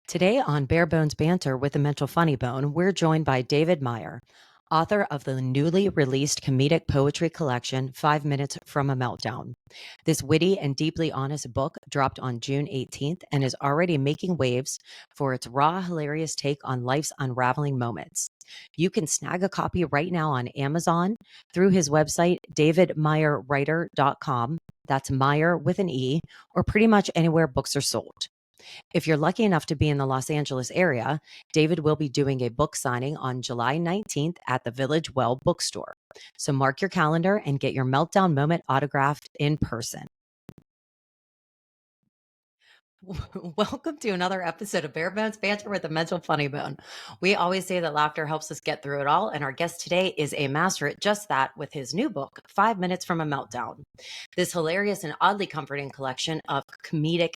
Today on Bare Bones Banter with the Mental Funny Bone, we're joined by David Meyer, author of the newly released comedic poetry collection, 5 Minutes from a Meltdown. This witty and deeply honest book dropped on June 18th and is already making waves for its raw, hilarious take on life's unraveling moments. You can snag a copy right now on Amazon through his website, davidmeyerwriter.com. That's Meyer with an E, or pretty much anywhere books are sold. If you're lucky enough to be in the Los Angeles area, David will be doing a book signing on July 19th at the Village Well bookstore. So mark your calendar and get your meltdown moment autographed in person. Welcome to another episode of Bare Bones Banter with the Mental Funny Bone. We always say that laughter helps us get through it all, and our guest today is a master at just that with his new book, 5 Minutes from a Meltdown. This hilarious and oddly comforting collection of comedic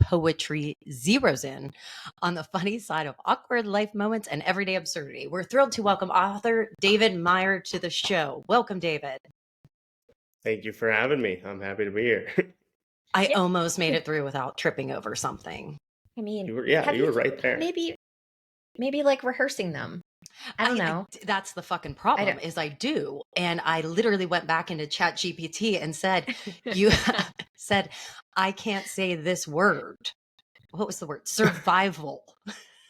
poetry zeroes in on the funny side of awkward life moments and everyday absurdity. We're thrilled to welcome author David Meyer to the show. Welcome, David. Thank you for having me. I'm happy to be here. I almost made it through without tripping over something. I mean, you were right there. Maybe like rehearsing them. I don't know. That's the fucking problem is I do. And I literally went back into Chat GPT and said, you said, I can't say this word. What was the word? Survival.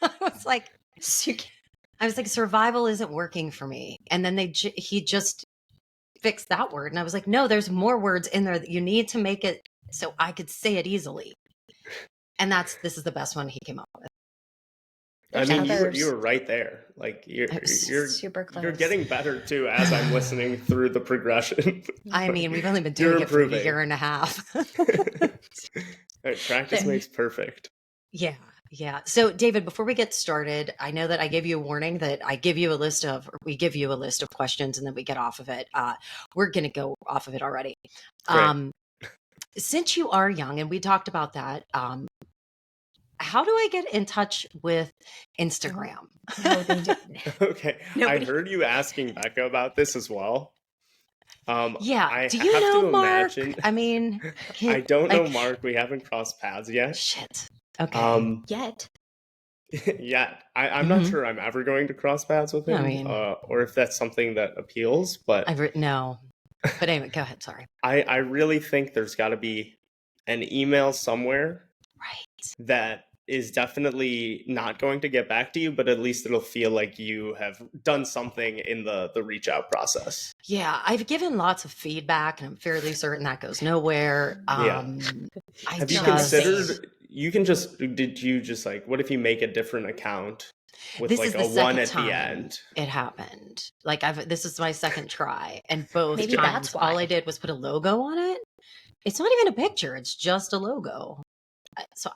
I was like, survival isn't working for me. And then he just fixed that word. And I was like, no, there's more words in there that you need to make it so I could say it easily. And this is the best one he came up with. I mean, you were right there. Like you're super close. You're getting better too as I'm listening through the progression. I mean, we've only been doing it for a year and a half. Practice makes perfect. Yeah. So, David, before we get started, I know that I gave you a warning that we give you a list of questions and then we get off of it. We're going to go off of it already. Since you are young, and we talked about that, how do I get in touch with Instagram? Okay. I heard you asking Becca about this as well. Yeah. Do you know Mark? I mean, I don't know Mark. We haven't crossed paths yet. Shit. Okay. Yet. Yeah. I'm not sure I'm ever going to cross paths with him. I mean, or if that's something that appeals, but no. But anyway, go ahead. Sorry. I really think there's got to be an email somewhere, right, that is definitely not going to get back to you, but at least it'll feel like you have done something in the reach out process. Yeah, I've given lots of feedback, and I'm fairly certain that goes nowhere. Have you considered? Did you just like? What if you make a different account with this like is the a one at time the end? It happened. Like this is my second try, and both Maybe times that's why. all I did was put a logo on it. It's not even a picture; it's just a logo. So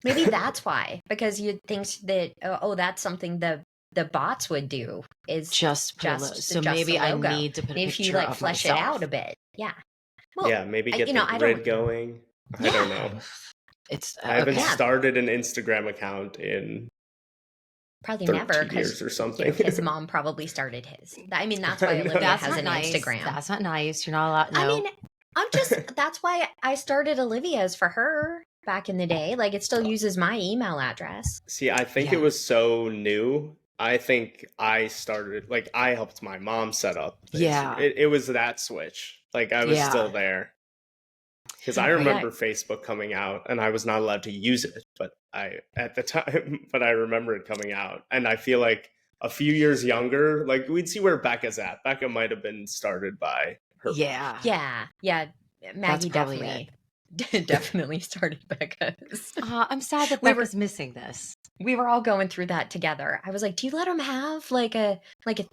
maybe that's why, because you'd think that that's something the bots would do is just so maybe I need to put a picture if you like flesh myself. it out a bit. Yeah. Well, maybe get the grid going. I don't know. I haven't started an Instagram account in probably never years or something. His mom probably started his. I mean, that's why Olivia has an Instagram. That's not nice. You're not allowed. No. I mean, that's why I started Olivia's for her back in the day. Like, it still uses my email address. See, I think it was so new. I think I started, like, I helped my mom set up. It was that switch. Like, I was still there. Because I remember Facebook coming out, and I was not allowed to use it, but I remember it coming out. And I feel like a few years younger, like, we'd see where Becca's at. Becca might have been started by her. Yeah. Maggie definitely started Becca's. I'm sad that Becca's missing this. We were all going through that together. I was like, do you let him have like a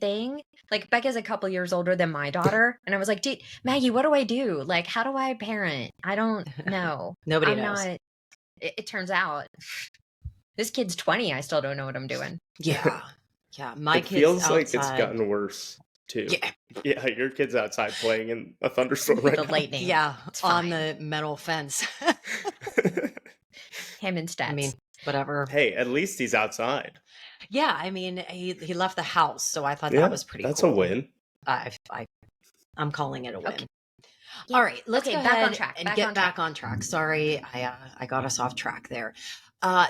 thing? Like, Becca's a couple years older than my daughter. And I was like, dude, Maggie, what do I do? Like, how do I parent? I don't know. Nobody knows. It turns out this kid's 20. I still don't know what I'm doing. Yeah. My kid feels outside. Like it's gotten worse too. Yeah, your kid's outside playing in a thunderstorm right now. The lightning. Yeah, on the metal fence. Him instead. I mean, whatever. Hey, at least he's outside. Yeah, I mean, he left the house, so I thought that was pretty that's cool. A win. I'm calling it a win. Yeah. All right, let's Okay, go back ahead on track. and Back get on back track. on track. Sorry, I got us off track there.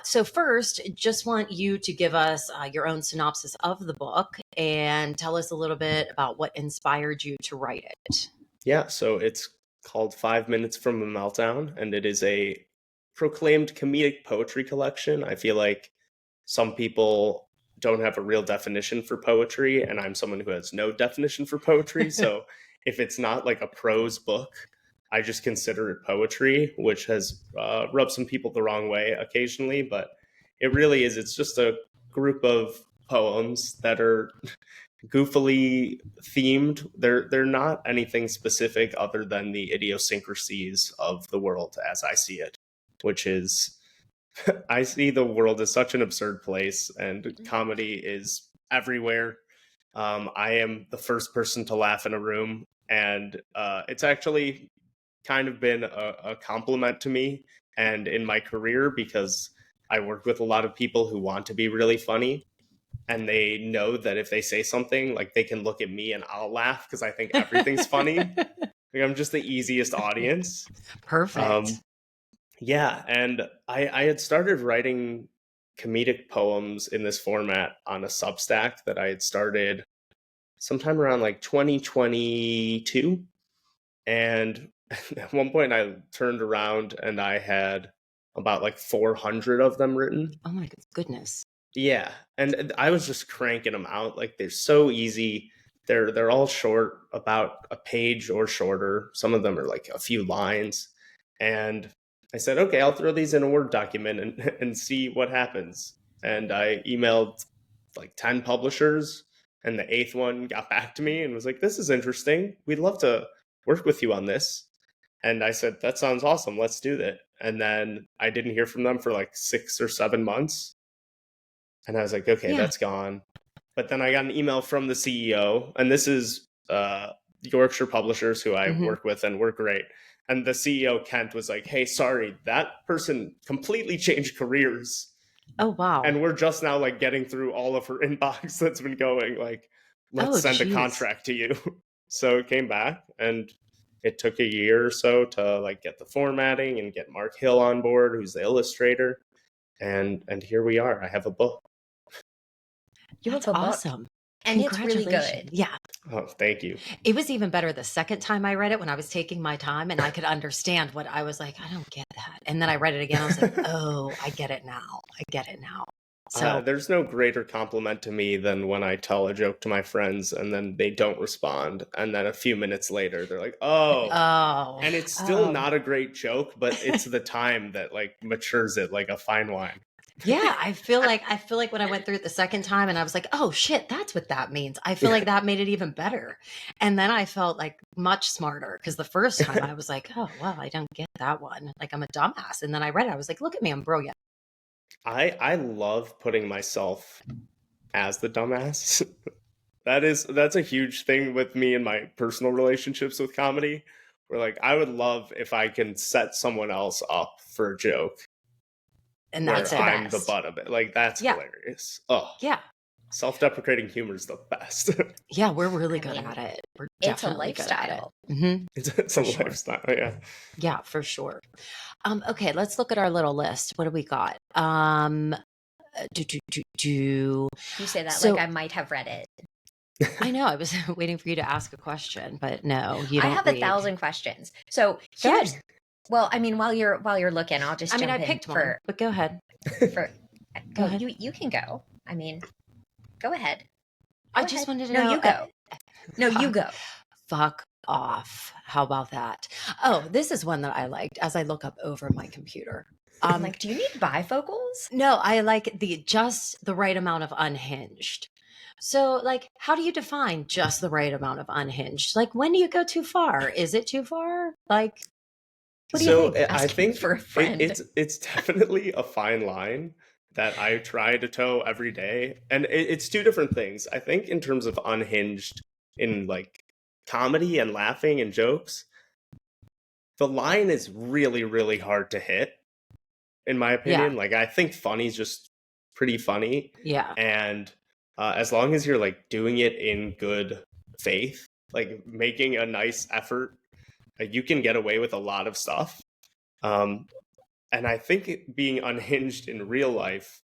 So first, just want you to give us your own synopsis of the book and tell us a little bit about what inspired you to write it. Yeah, so it's called 5 Minutes from a Meltdown, and it is a proclaimed comedic poetry collection. I feel like some people don't have a real definition for poetry, and I'm someone who has no definition for poetry. So if it's not like a prose book, I just consider it poetry, which has rubbed some people the wrong way occasionally. But it really is, it's just a group of poems that are goofily themed. They're not anything specific other than the idiosyncrasies of the world as I see it, which is I see the world as such an absurd place, and comedy is everywhere. I am the first person to laugh in a room, and it's actually kind of been a compliment to me and in my career, because I work with a lot of people who want to be really funny, and they know that if they say something, like, they can look at me and I'll laugh because I think everything's funny. Like, I'm just the easiest audience. Perfect. Yeah, and I had started writing comedic poems in this format on a Substack that I had started sometime around like 2022. And at one point I turned around and I had about like 400 of them written. Oh my goodness. Yeah, and I was just cranking them out. Like, they're so easy. They're all short, about a page or shorter. Some of them are like a few lines. And I said, okay, I'll throw these in a Word document and see what happens. And I emailed like 10 publishers, and the eighth one got back to me and was like, this is interesting. We'd love to work with you on this. And I said, that sounds awesome. Let's do that. And then I didn't hear from them for like 6 or 7 months. And I was like, okay, Yeah. that's gone. But then I got an email from the CEO, and this is Yorkshire Publishers, who I work with, and we're great. And the CEO, Kent, was like, hey, sorry, that person completely changed careers. Oh, wow. And we're just now like getting through all of her inbox that's been going, like, let's send a contract to you. So it came back, and it took a year or so to like get the formatting and get Mark Hill on board, who's the illustrator. And here we are. I have a book. That's awesome. And it's really good. Yeah. Oh, thank you. It was even better the second time I read it, when I was taking my time and I could understand what I was like, I don't get that. And then I read it again. I was like, oh, I get it now. I get it now. So there's no greater compliment to me than when I tell a joke to my friends and then they don't respond. And then a few minutes later, they're like, oh. And it's still not a great joke, but it's the time that like matures it like a fine wine. Yeah, I feel like when I went through it the second time and I was like, oh shit, that's what that means. I feel like that made it even better. And then I felt like much smarter, because the first time I was like, oh, well, I don't get that one. Like, I'm a dumbass. And then I read it. I was like, look at me, I'm brilliant. I love putting myself as the dumbass. That's a huge thing with me in my personal relationships with comedy, where like I would love if I can set someone else up for a joke. And that's I'm the butt of it. Like, that's hilarious. Oh, yeah. Self-deprecating humor is the best. Yeah, we're really good at it. We're definitely good at it. Mm-hmm. It's a lifestyle. Yeah. Yeah, for sure. Okay, let's look at our little list. What do we got? You say that like I might have read it. I know. I was waiting for you to ask a question, but no, you don't. I have 1,000 questions. So here's, well, I mean, while you're looking, I'll just. I picked one, but go ahead. Go ahead. You can go. I mean, go ahead. I just wanted to know. No, you go. No, you go. Fuck off. How about that? Oh, this is one that I liked as I look up over my computer. Like, do you need bifocals? No, I like just the right amount of unhinged. So, like, how do you define just the right amount of unhinged? Like, when do you go too far? Is it too far? Like, what do you think? I think for a friend. It's definitely a fine line that I try to toe every day. And it's two different things. I think in terms of unhinged in like comedy and laughing and jokes, the line is really, really hard to hit, in my opinion. Like, I think funny is just pretty funny. Yeah. And as long as you're like doing it in good faith, like making a nice effort, Like, you can get away with a lot of stuff. And I think being unhinged in real life,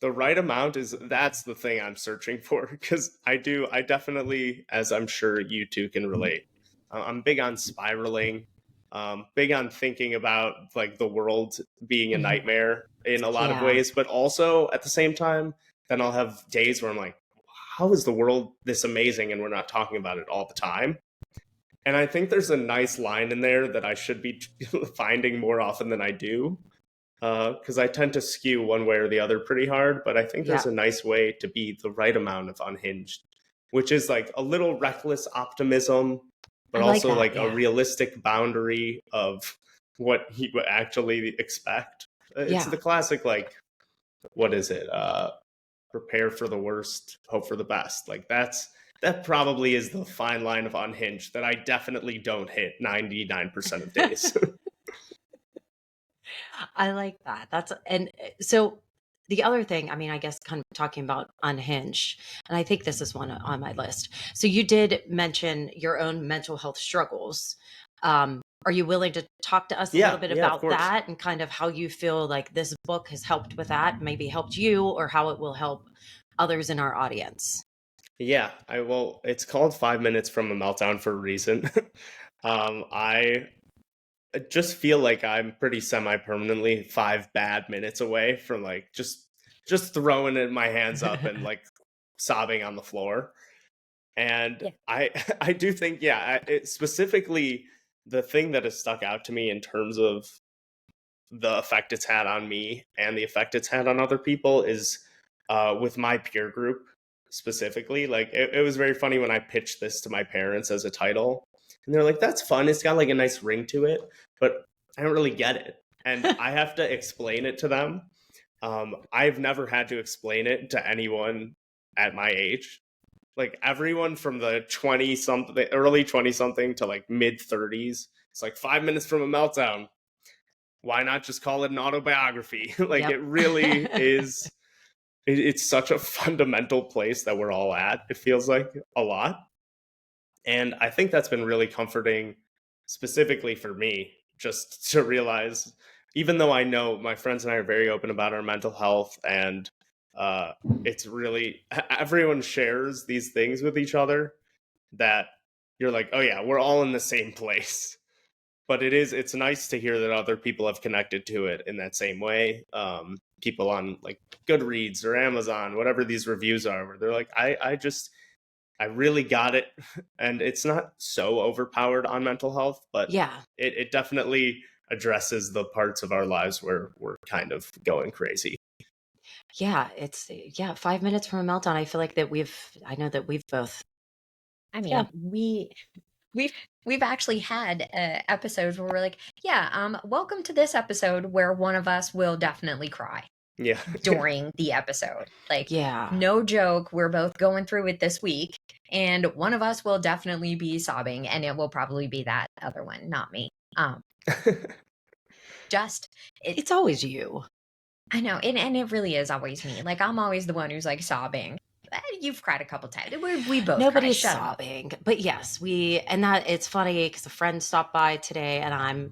the right amount that's the thing I'm searching for, because I definitely, as I'm sure you two can relate, I'm big on spiraling, big on thinking about like the world being a nightmare in a lot of ways, but also at the same time, then I'll have days where I'm like, how is the world this amazing and we're not talking about it all the time? And I think there's a nice line in there that I should be finding more often than I do, because I tend to skew one way or the other pretty hard. But I think there's a nice way to be the right amount of unhinged, which is like a little reckless optimism, but also like a realistic boundary of what you would actually expect. It's the classic, like, what is it? Prepare for the worst, hope for the best. Like, that probably is the fine line of unhinged that I definitely don't hit 99% of days. I like that. And so the other thing, I mean, I guess kind of talking about unhinged, and I think this is one on my list. So you did mention your own mental health struggles. Are you willing to talk to us a little bit about that and kind of how you feel like this book has helped with that, maybe helped you, or how it will help others in our audience? Yeah, it's called 5 Minutes from a Meltdown for a reason. I just feel like I'm pretty semi-permanently 5 bad minutes away from like just throwing my hands up and like sobbing on the floor. And I do think, specifically the thing that has stuck out to me in terms of the effect it's had on me and the effect it's had on other people is with my peer group specifically. Like, it was very funny when I pitched this to my parents as a title, and they're like, that's fun, it's got like a nice ring to it, but I don't really get it, and I have to explain it to them. I've never had to explain it to anyone at my age. Like, everyone from the 20 something, early 20 something to like mid 30s, it's like 5 minutes from a meltdown. Why not just call it an autobiography? Like, it really is. It's such a fundamental place that we're all at, it feels like, a lot. And I think that's been really comforting, specifically for me, just to realize, even though I know my friends and I are very open about our mental health, and it's really, everyone shares these things with each other, that you're like, oh yeah, we're all in the same place. But it's nice to hear that other people have connected to it in that same way. People on like Goodreads or Amazon, whatever these reviews are, where they're like, I really got it. And it's not so overpowered on mental health, but it definitely addresses the parts of our lives where we're kind of going crazy. Yeah, 5 minutes from a meltdown. I feel like that I know that we've both. I mean, we've actually had episodes where we're like, welcome to this episode where one of us will definitely cry. Yeah. During the episode. Like, no joke, we're both going through it this week, and one of us will definitely be sobbing, and it will probably be that other one, not me. It's always you. I know, and it really is always me. Like, I'm always the one who's like sobbing. You've cried a couple times. We both. Nobody's sobbing, but yes, and that it's funny because a friend stopped by today, and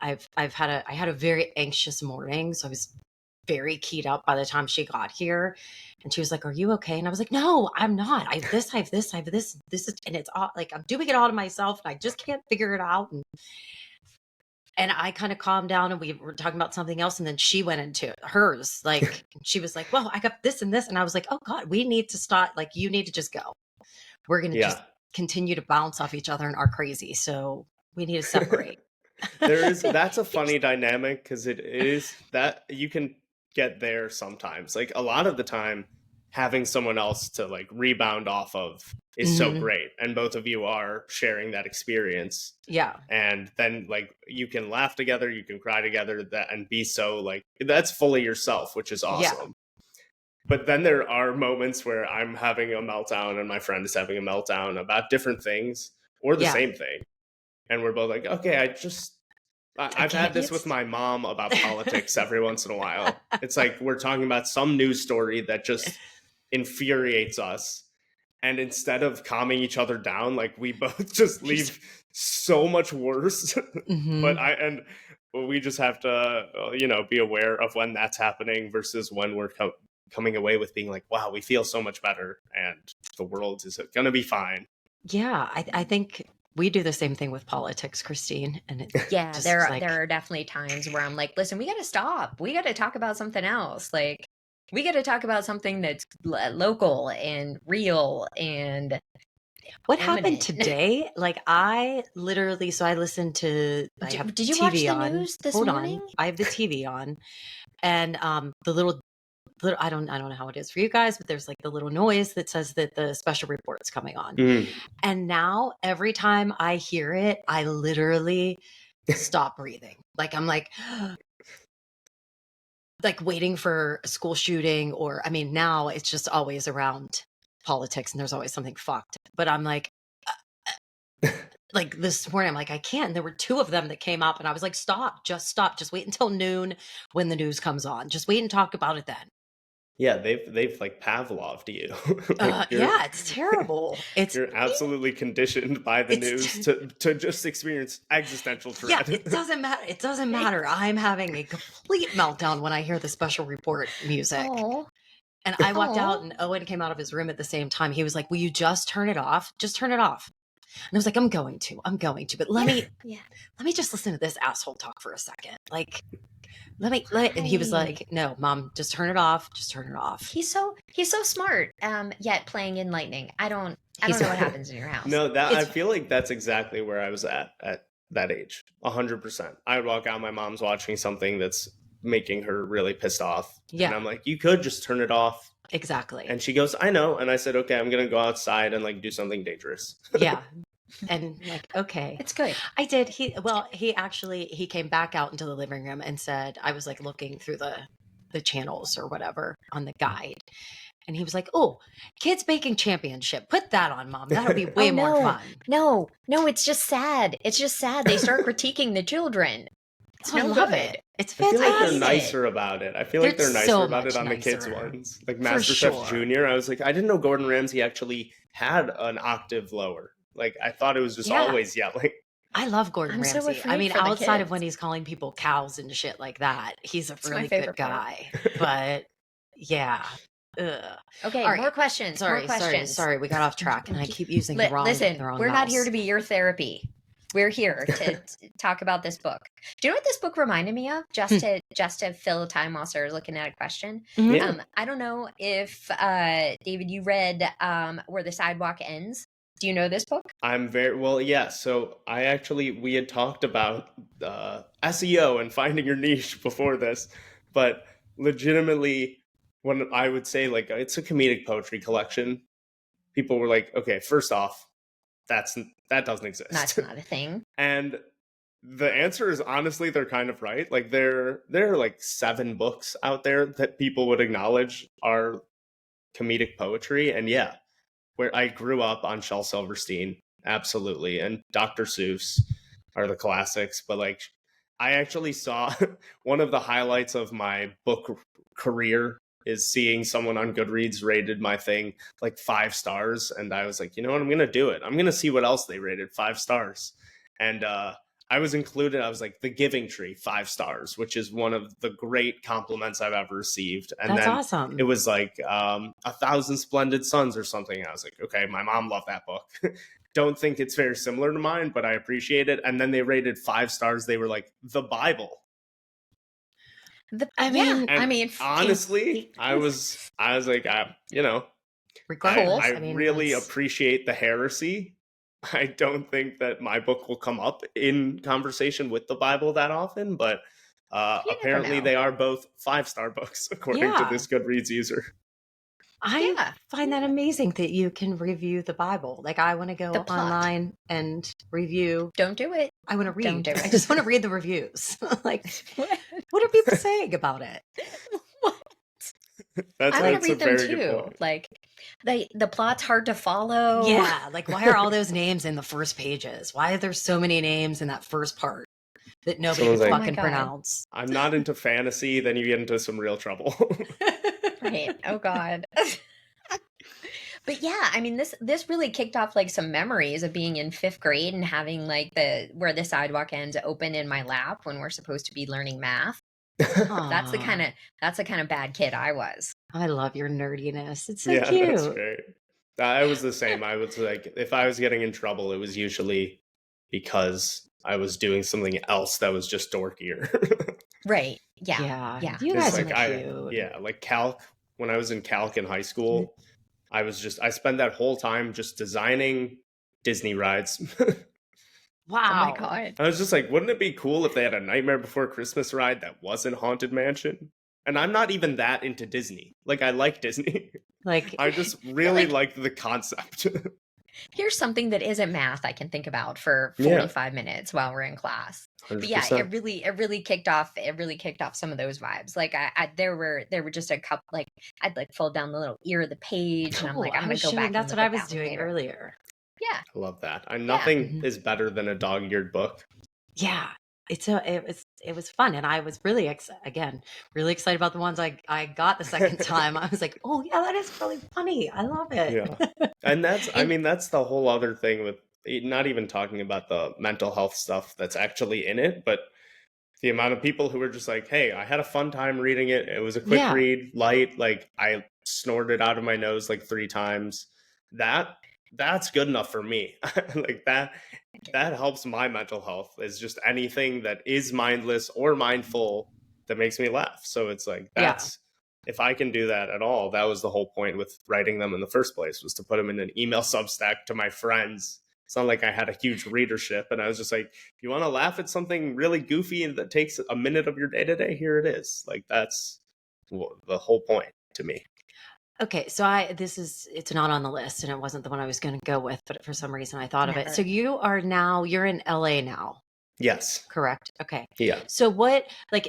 I had a very anxious morning, so I was very keyed up by the time she got here, and she was like, "Are you okay?" And I was like, "No, I'm not. I have this. This is, and it's all like I'm doing it all to myself, and I just can't figure it out." And I kind of calmed down, and we were talking about something else. And then she went into hers. Like, she was like, well, I got this and this. And I was like, oh God, we need to stop. Like, you need to just go. We're going to just continue to bounce off each other and are crazy. So we need to separate. That's a funny dynamic, because it is that you can get there sometimes. Like, a lot of the time, having someone else to like rebound off of is so great, and both of you are sharing that experience. And then like you can laugh together, you can cry together, and be so like, that's fully yourself, which is awesome. But then there are moments where I'm having a meltdown and my friend is having a meltdown about different things or the same thing, and we're both like, okay, I've had this with my mom about politics every once in a while. It's like we're talking about some news story that just infuriates us, and instead of calming each other down, like, we both just leave so much worse. Mhm. But we just have to, be aware of when that's happening versus when we're coming away with being like, wow, we feel so much better and the world is going to be fine. Yeah, I think we do the same thing with politics, Christine. And it Yeah, just there like, are definitely times where I'm like, listen, we got to stop. We got to talk about something else. Like, we got to talk about something that's local and real and what happened imminent. today? Like I literally, so I listened to, I have Did you TV watch the on. news this Hold morning? on, I have the TV on, and the little I don't know how it is for you guys, but there's like the little noise that says that the special report's coming on. And now every time I hear it, I literally stop breathing. Like I'm like waiting for a school shooting, or I mean, now it's just always around politics and there's always something fucked. But I'm like this morning, I'm like, I can't. And there were two of them that came up and I was like, stop, just wait until noon when the news comes on. Just wait and talk about it then. Yeah, they've like Pavloved you. Yeah, it's terrible. You're absolutely conditioned by the news to just experience existential dread. Yeah, it doesn't matter. It doesn't matter. I'm having a complete meltdown when I hear the special report music. Oh. And I walked out and Owen came out of his room at the same time. He was like, will you just turn it off? Just turn it off. And I was like, I'm going to, but let me just listen to this asshole talk for a second. Like, and he was like, no, Mom, just turn it off. Just turn it off. He's so smart. Yet playing in lightning. I don't know what happens in your house. No, I feel like that's exactly where I was at that age. 100%. I would walk out, my mom's watching something that's making her really pissed off. Yeah. And I'm like, you could just turn it off. Exactly. And she goes, I know. And I said, okay, I'm going to go outside and like do something dangerous. Yeah. And like, okay, it's good. I did. He came back out into the living room and said, I was like looking through the channels or whatever on the guide. And he was like, oh, kids baking championship. Put that on, Mom. That'll be way more fun. No, it's just sad. It's just sad. They start critiquing the children. It's no love good. It. It's fantastic. I feel like they're nicer about it. I feel like they're nicer about it on the kids' ones. Like MasterChef Junior, I was like, I didn't know Gordon Ramsay actually had an octave lower. Like, I thought it was just always yelling. I love Gordon Ramsay. So I mean, outside of when he's calling people cows and shit like that, he's a really good guy. But yeah. Ugh. Okay, right. More questions. Sorry, we got off track and I keep using the wrong we're not here to be your therapy. We're here to talk about this book. Do you know what this book reminded me of? Just to fill time while Sarah's looking at a question. Mm-hmm. I don't know if David, you read Where the Sidewalk Ends. Do you know this book? I'm very well, yeah. So we had talked about SEO and finding your niche before this, but legitimately, when I would say like it's a comedic poetry collection, people were like, okay, first off, that doesn't exist. That's not a thing. And the answer is honestly, they're kind of right. Like there are like 7 books out there that people would acknowledge are comedic poetry, and yeah. Where I grew up on Shel Silverstein, absolutely, and Dr. Seuss are the classics. But like, I actually saw one of the highlights of my book career is seeing someone on Goodreads rated my thing like 5 stars, and I was like, you know what, I'm gonna do it. I'm gonna see what else they rated 5 stars, and I was included. I was like The Giving Tree, 5 stars, which is one of the great compliments I've ever received. And that's then awesome. It was like 1,000 Splendid Suns or something. I was like, okay, my mom loved that book. Don't think it's very similar to mine, but I appreciate it. And then they rated 5 stars. They were like the Bible. Honestly, I was like, regardless, I really appreciate the heresy. I don't think that my book will come up in conversation with the Bible that often, but apparently they are both 5-star books, according to this Goodreads user. I find that amazing that you can review the Bible. Like, I want to go online and review. Don't do it. I want to read. Don't do it. I just want to read the reviews. Like, what are people saying about it? What? I want to read them too. Like, the plot's hard to follow. Yeah, like why are all those names in the first pages? Why are there so many names in that first part that nobody can fucking pronounce? I'm not into fantasy, then you get into some real trouble. Right. Oh God. But yeah, I mean, this really kicked off like some memories of being in 5th grade and having like where the sidewalk ends open in my lap when we're supposed to be learning math. That's the kind of bad kid I was. I love your nerdiness. It's so Yeah, cute. that's great. I was the same. I was like, if I was getting in trouble, it was usually because I was doing something else that was just dorkier. Right. Yeah. You guys like are cute. like calc. When I was in calc in high school, I spent that whole time just designing Disney rides. Wow. Oh my God. I was just like, wouldn't it be cool if they had a Nightmare Before Christmas ride that wasn't Haunted Mansion? And I'm not even that into Disney. Like, I like Disney. Like, I just really liked the concept. Here's something that isn't math I can think about for 45 minutes while we're in class. 100%. But yeah, it really kicked off some of those vibes. Like there were just a couple, like I'd like fold down the little ear of the page and I'm like, I'm gonna go back. That's what I was doing earlier. Yeah. I love that. Nothing is better than a dog-eared book. Yeah. It was fun, and I was really excited about the ones I got the second time. I was like, oh yeah, that is really funny. I love it. Yeah. And that's that's the whole other thing with not even talking about the mental health stuff that's actually in it, but the amount of people who were just like, hey, I had a fun time reading it. It was a quick read, light, like I snorted out of my nose like 3 times. That's good enough for me. Like that helps my mental health, is just anything that is mindless or mindful that makes me laugh. So it's like, if I can do that at all, that was the whole point with writing them in the first place, was to put them in an email Substack to my friends. It's not like I had a huge readership, and I was just like, if you want to laugh at something really goofy and that takes a minute of your day to day, here it is. Like, that's the whole point to me. Okay, so it's not on the list, and it wasn't the one I was going to go with, but for some reason I thought of it. So you're in LA now. Yes. Correct. Okay. Yeah. So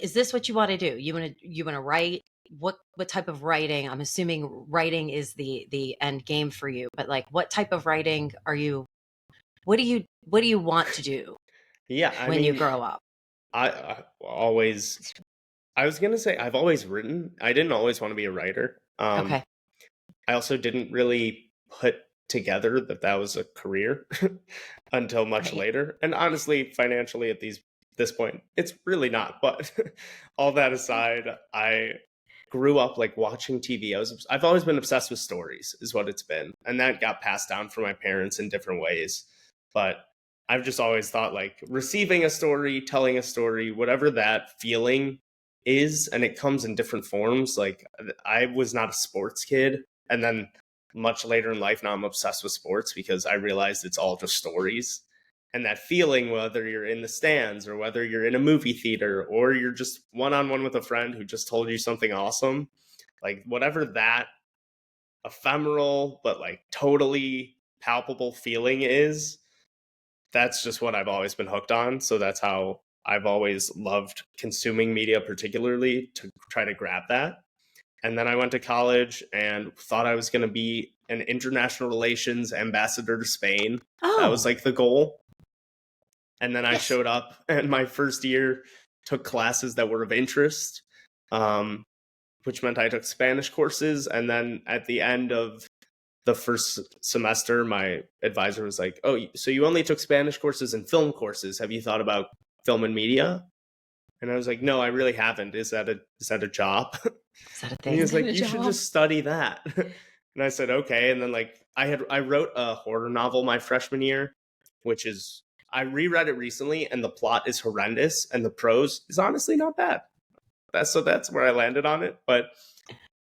is this what you want to do? You want to write? What type of writing? I'm assuming writing is the end game for you, but like, what type of writing are you? What do you want to do? Yeah. When you grow up, I was going to say I've always written. I didn't always want to be a writer. Okay. I also didn't really put together that was a career until much later. And honestly, financially at this point, it's really not. But all that aside, I grew up like watching TV. I've always been obsessed with stories, is what it's been. And that got passed down from my parents in different ways. But I've just always thought like receiving a story, telling a story, whatever that feeling is, and it comes in different forms. Like, I was not a sports kid. And then much later in life, now I'm obsessed with sports because I realized it's all just stories. And that feeling, whether you're in the stands or whether you're in a movie theater or you're just one-on-one with a friend who just told you something awesome, like whatever that ephemeral but like totally palpable feeling is, that's just what I've always been hooked on. So that's how I've always loved consuming media, particularly to try to grab that. And then I went to college and thought I was going to be an international relations ambassador to Spain. Oh. That was like the goal. And then I showed up, and my first year took classes that were of interest, which meant I took Spanish courses. And then at the end of the first semester, my advisor was like, oh, so you only took Spanish courses and film courses. Have you thought about film and media? And I was like, no, I really haven't. Is that a job? Is that a thing? And he was like, you should just study that. And I said, okay. And then like I wrote a horror novel my freshman year, which is, I reread it recently, and the plot is horrendous and the prose is honestly not bad. That's where I landed on it. But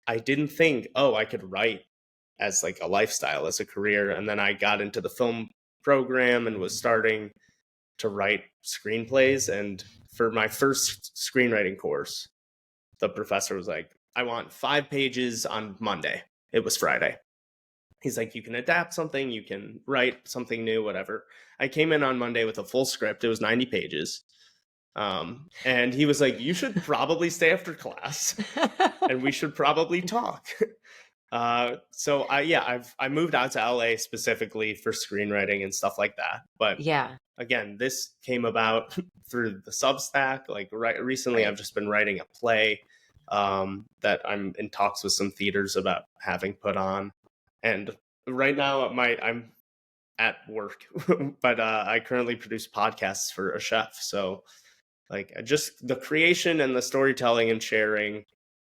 I didn't think, I could write as like a lifestyle, as a career. And then I got into the film program and was starting to write screenplays. And for my first screenwriting course, the professor was like, I want 5 pages on Monday. It was Friday. He's like, you can adapt something, you can write something new, whatever. I came in on Monday with a full script. It was 90 pages. And he was like, you should probably stay after class and we should probably talk. So I moved out to LA specifically for screenwriting and stuff like that. But again, this came about through the Substack. Like recently, I've just been writing a play that I'm in talks with some theaters about having put on. And right now I'm at work, but I currently produce podcasts for a chef. So like just the creation and the storytelling and sharing.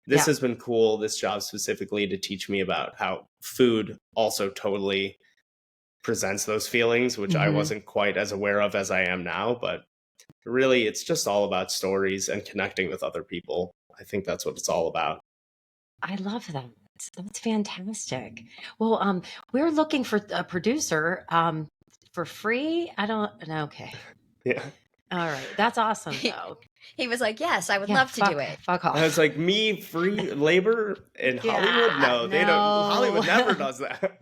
This has been cool, this job specifically, to teach me about how food also totally presents those feelings, which I wasn't quite as aware of as I am now. But really, it's just all about stories and connecting with other people. I think that's what it's all about. I love that. That's fantastic. Well, we're looking for a producer for free. I don't know. Okay. Yeah. All right. That's awesome, though. He was like, yes, I would love to do it. Fuck off. I was like, me, free labor in Hollywood? No, they don't. Hollywood never does that.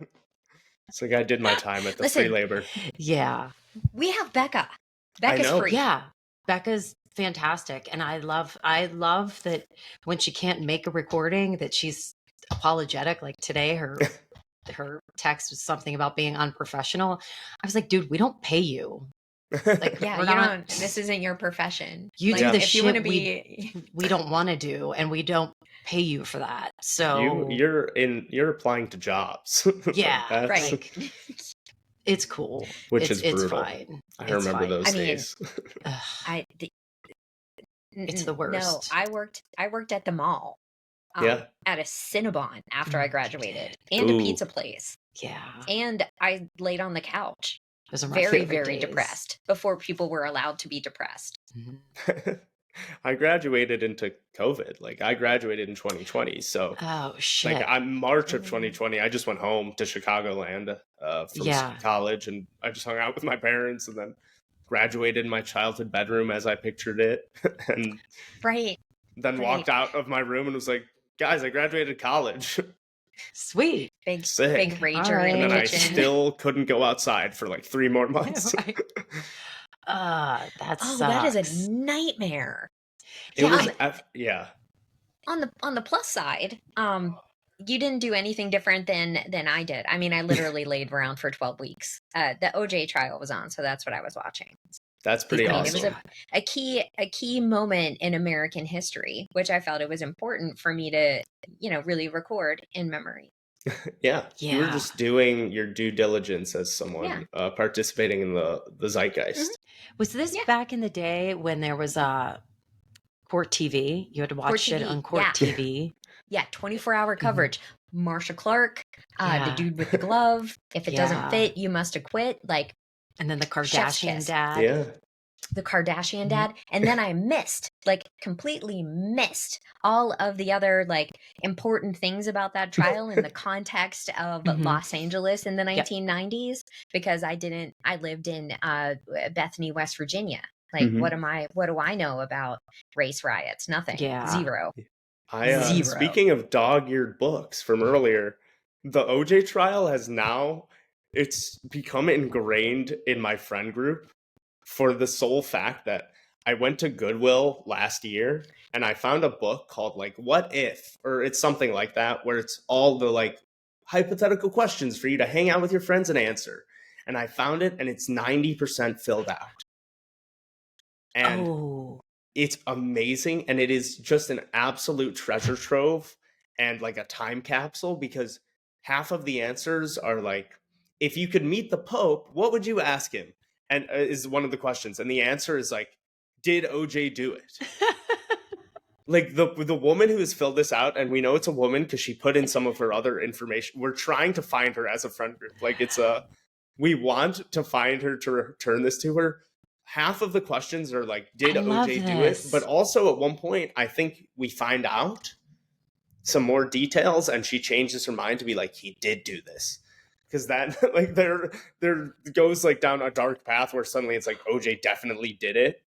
It's like I did my time at the free labor. Yeah. We have Becca. Becca's free. Yeah. Becca's fantastic. And I love that when she can't make a recording that she's apologetic. Like today, her text was something about being unprofessional. I was like, dude, we don't pay you. Like, yeah, this isn't your profession. You like, do the if shit you want to be we don't want to do, and we don't pay you for that. So you're applying to jobs. Yeah, right. It's cool. Which is brutal. It's fine. I remember those days. It's the worst. No, I worked at the mall. At a Cinnabon after I graduated, and a pizza place. Yeah. And I laid on the couch. Those are my very, favorite very days. Depressed before people were allowed to be depressed. I graduated into COVID. Like I graduated in 2020. So shit. Like I'm March of 2020. I just went home to Chicagoland from college, and I just hung out with my parents, and then graduated in my childhood bedroom as I pictured it. And then walked out of my room and was like, guys, I graduated college. Sweet. Big rager in and the then kitchen. I still couldn't go outside for like 3 more months. That sucks. That is a nightmare. It was On the plus side, you didn't do anything different than I did. I mean, I literally laid around for 12 weeks. The OJ trial was on, so that's what I was watching. That's pretty awesome. It was a key moment in American history, which I felt it was important for me to, really record in memory. Yeah. You were just doing your due diligence as someone participating in the zeitgeist. Was this back in the day when there was court TV? You had to watch it on court TV. Yeah, 24-hour coverage. Marsha Clark, the dude with the glove. If it doesn't fit, you must acquit. Like, and then the Kardashian dad. Yeah. The Kardashian dad. And then I completely missed all of the other important things about that trial in the context of Los Angeles in the 1990s, because I lived in Bethany, West Virginia. Like, what do I know about race riots? Nothing. Zero. Zero. Speaking of dog-eared books from earlier, the OJ trial it's become ingrained in my friend group for the sole fact that I went to Goodwill last year and I found a book called What If, or it's something like that, where it's all the hypothetical questions for you to hang out with your friends and answer. And I found it, and it's 90% filled out. And it's amazing, and it is just an absolute treasure trove and a time capsule, because half of the answers are if you could meet the Pope, what would you ask him? And is one of the questions. And the answer is did OJ do it? The woman who has filled this out, and we know it's a woman because she put in some of her other information. We're trying to find her as a friend group. We want to find her to return this to her. Half of the questions are did OJ do it? But also at one point, I think we find out some more details, and she changes her mind to be he did do this. Because that there goes down a dark path where suddenly it's OJ definitely did it.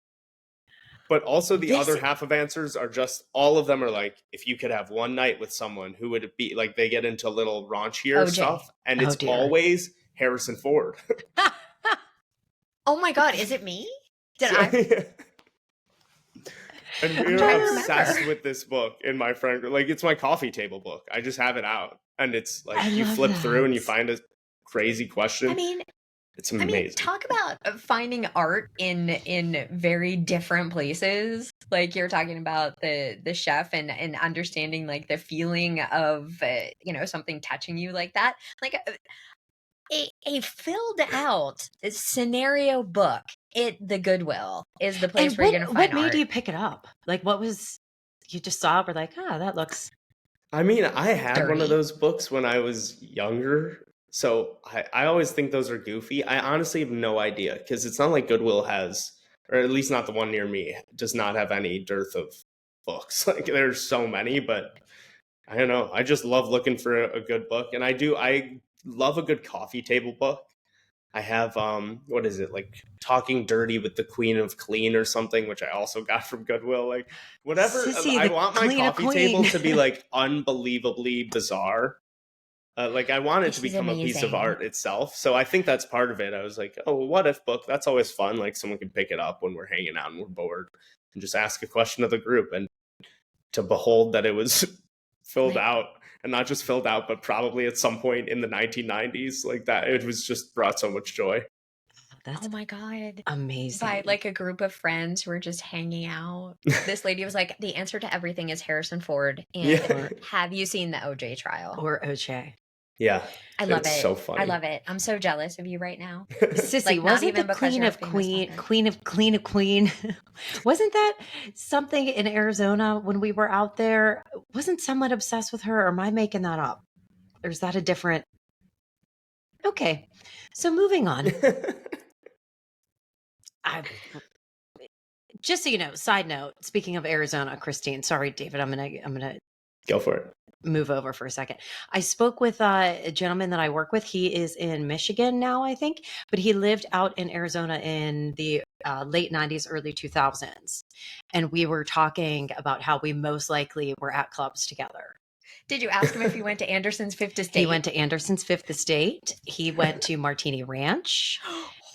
But also the other half of answers are just, all of them are if you could have one night with someone, who would it be? They get into a little raunchier stuff, and it's always Harrison Ford. Oh my God, is it me? Did And we're obsessed with this book in my friend group. It's my coffee table book. I just have it out. And it's you flip through and you find a crazy question. I mean, It's amazing. I mean, talk about finding art in very different places. Like you're talking about the chef and understanding like the feeling of something touching you like that. Like a filled out scenario book at the Goodwill is the place where you're going to find what made art. you pick it up? Like what was you just saw it, were like, that looks I mean, I had dirty. one of those books when I was younger, so I always think those are goofy. I honestly have no idea because it's not like Goodwill has, or at least not the one near me, does not have any dearth of books. Like there's so many, but I don't know. I just love looking for a good book, and I love a good coffee table book. I have what is it, like Talking Dirty with the Queen of Clean or something, which I also got from Goodwill. Like whatever, Sissy, I want my coffee table queen. to be like unbelievably bizarre. Like I want it This to is become a piece of amazing. art itself. So I think that's part of it. I was like, oh, what if book? That's always fun. Like someone can pick it up when we're hanging out and we're bored and just ask a question of the group. And to behold that it was filled out, and not just filled out, but probably at some point in the 1990s, like that, it was just brought so much joy. That's oh my God. amazing. By like a group of friends who were just hanging out. This lady was like, the answer to everything is Harrison Ford. And Yeah. have you seen the OJ trial? Or OJ. Yeah. I love It's it. so funny. I love it. I'm so jealous of you right now. Sissy, Like, not wasn't even the because Queen you're a of famous Queen, topic. Queen, wasn't that something in Arizona when we were out there? Wasn't someone obsessed with her, or am I making that up? Or is that a different? Okay, so moving on. Just so you know, side note, speaking of Arizona, Christine, sorry, David, I'm gonna go for it. Move over for a second. I spoke with a gentleman that I work with. He is in Michigan now, I think, but he lived out in Arizona in the late 90s, early 2000s. And we were talking about how we most likely were at clubs together. Did you ask him if he went to Anderson's Fifth Estate? He went to Anderson's Fifth Estate. He went to Martini Ranch.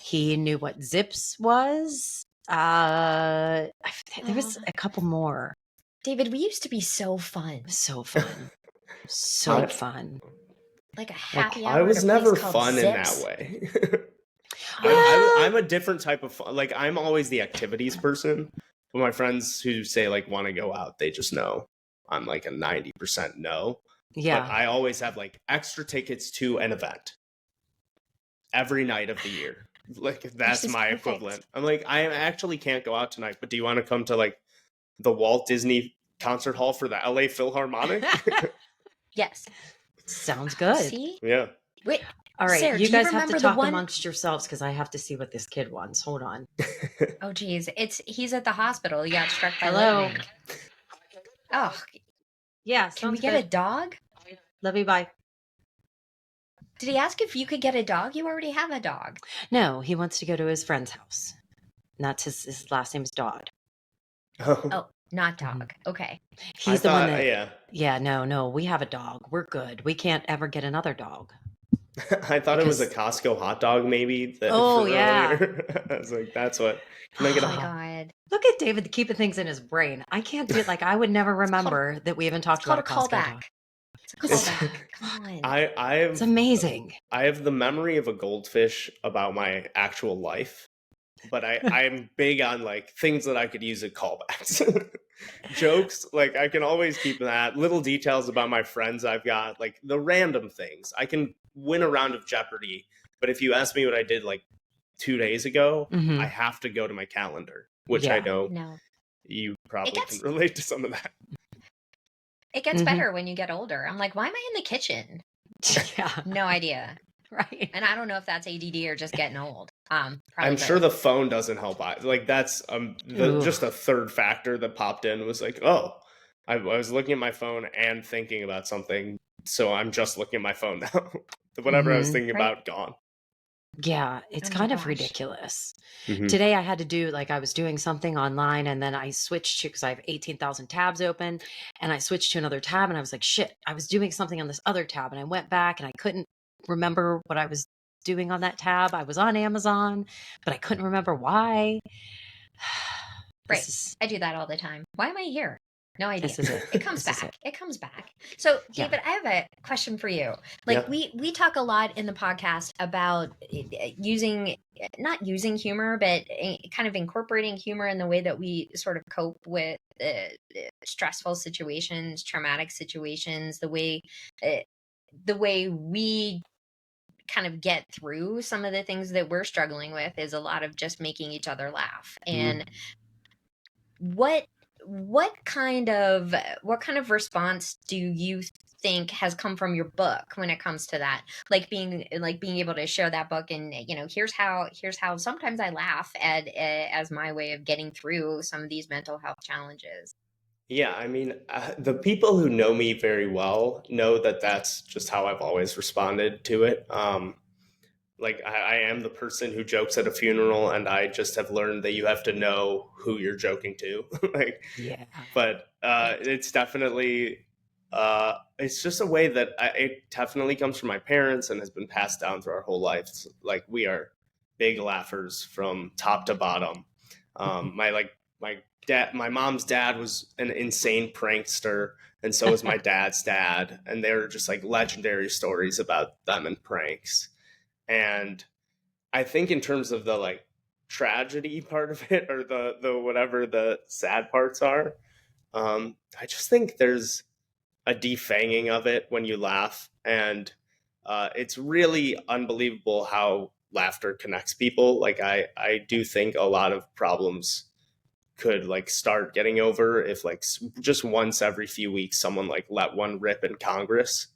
He knew what Zips was. There was a couple more. David, we used to be so fun. So fun. So fun. Like a happy hour. I was never fun in that way. I'm a different type of fun. Like I'm always the activities person. But my friends who say like want to go out, they just know I'm like a 90% no. Yeah. But I always have like extra tickets to an event every night of the year. Like that's my equivalent. I'm like, I actually can't go out tonight, but do you want to come to like the Walt Disney Concert Hall for the LA Philharmonic? Yes. Sounds good. See? Yeah. Wait. All right. Sarah, you guys have to talk amongst yourselves because I have to see what this kid wants. Hold on. Oh, geez. He's at the hospital. He got struck by Hello. lightning. Oh. Yeah. Can we get a dog? Love you. Bye. Did he ask if you could get a dog? You already have a dog. No, he wants to go to his friend's house. And that's his last name's Dodd. Oh, not dog. Okay. He's the one that. Yeah. No. We have a dog. We're good. We can't ever get another dog. I thought it was a Costco hot dog, maybe. Yeah. I was like, that's what. Can I get oh my God. Look at David keeping things in his brain. I can't do it. Like I would never remember that we even talked about a Costco dog. It's a callback. Come on. It's amazing. I have the memory of a goldfish about my actual life, but I'm big on like things that I could use at callbacks. Jokes, like I can always keep that. Little details about my friends I've got, like the random things. I can win a round of Jeopardy, but if you ask me what I did like 2 days ago, I have to go to my calendar, which I know you probably can relate to some of that. It gets better when you get older. I'm like, why am I in the kitchen? Yeah. No idea. Right. And I don't know if that's ADD or just getting old. I'm sure the phone doesn't help. Like that's just a third factor that popped in was like, oh, I was looking at my phone and thinking about something. So I'm just looking at my phone now. Whatever I was thinking about, gone. Yeah, it's kind of ridiculous. Today I had to do, like I was doing something online and then I switched to, because I have 18,000 tabs open, and I switched to another tab and I was like, shit, I was doing something on this other tab and I went back and I couldn't remember what I was doing on that tab. I was on Amazon, but I couldn't remember why. Right. I do that all the time. Why am I here? No idea. This is it. It comes This is back. it. It comes back. So, Yeah. David, I have a question for you. Like we talk a lot in the podcast about not using humor, but kind of incorporating humor in the way that we sort of cope with stressful situations, traumatic situations, the way we kind of get through some of the things that we're struggling with is a lot of just making each other laugh. And what kind of response do you think has come from your book when it comes to that, like being able to share that book and here's how sometimes I laugh at as my way of getting through some of these mental health challenges? Yeah, I mean, the people who know me very well know that that's just how I've always responded to it. Like I am the person who jokes at a funeral, and I just have learned that you have to know who you're joking to. Like, Yeah. but it's definitely it's just a way that it definitely comes from my parents and has been passed down through our whole lives. Like we are big laughers from top to bottom. My mom's dad was an insane prankster, and so was my dad's dad, and they're just like legendary stories about them and pranks. And I think in terms of the like tragedy part of it, or the whatever the sad parts are, I just think there's a defanging of it when you laugh, and it's really unbelievable how laughter connects people. Like I do think a lot of problems could like start getting over if like just once every few weeks someone like let one rip in Congress.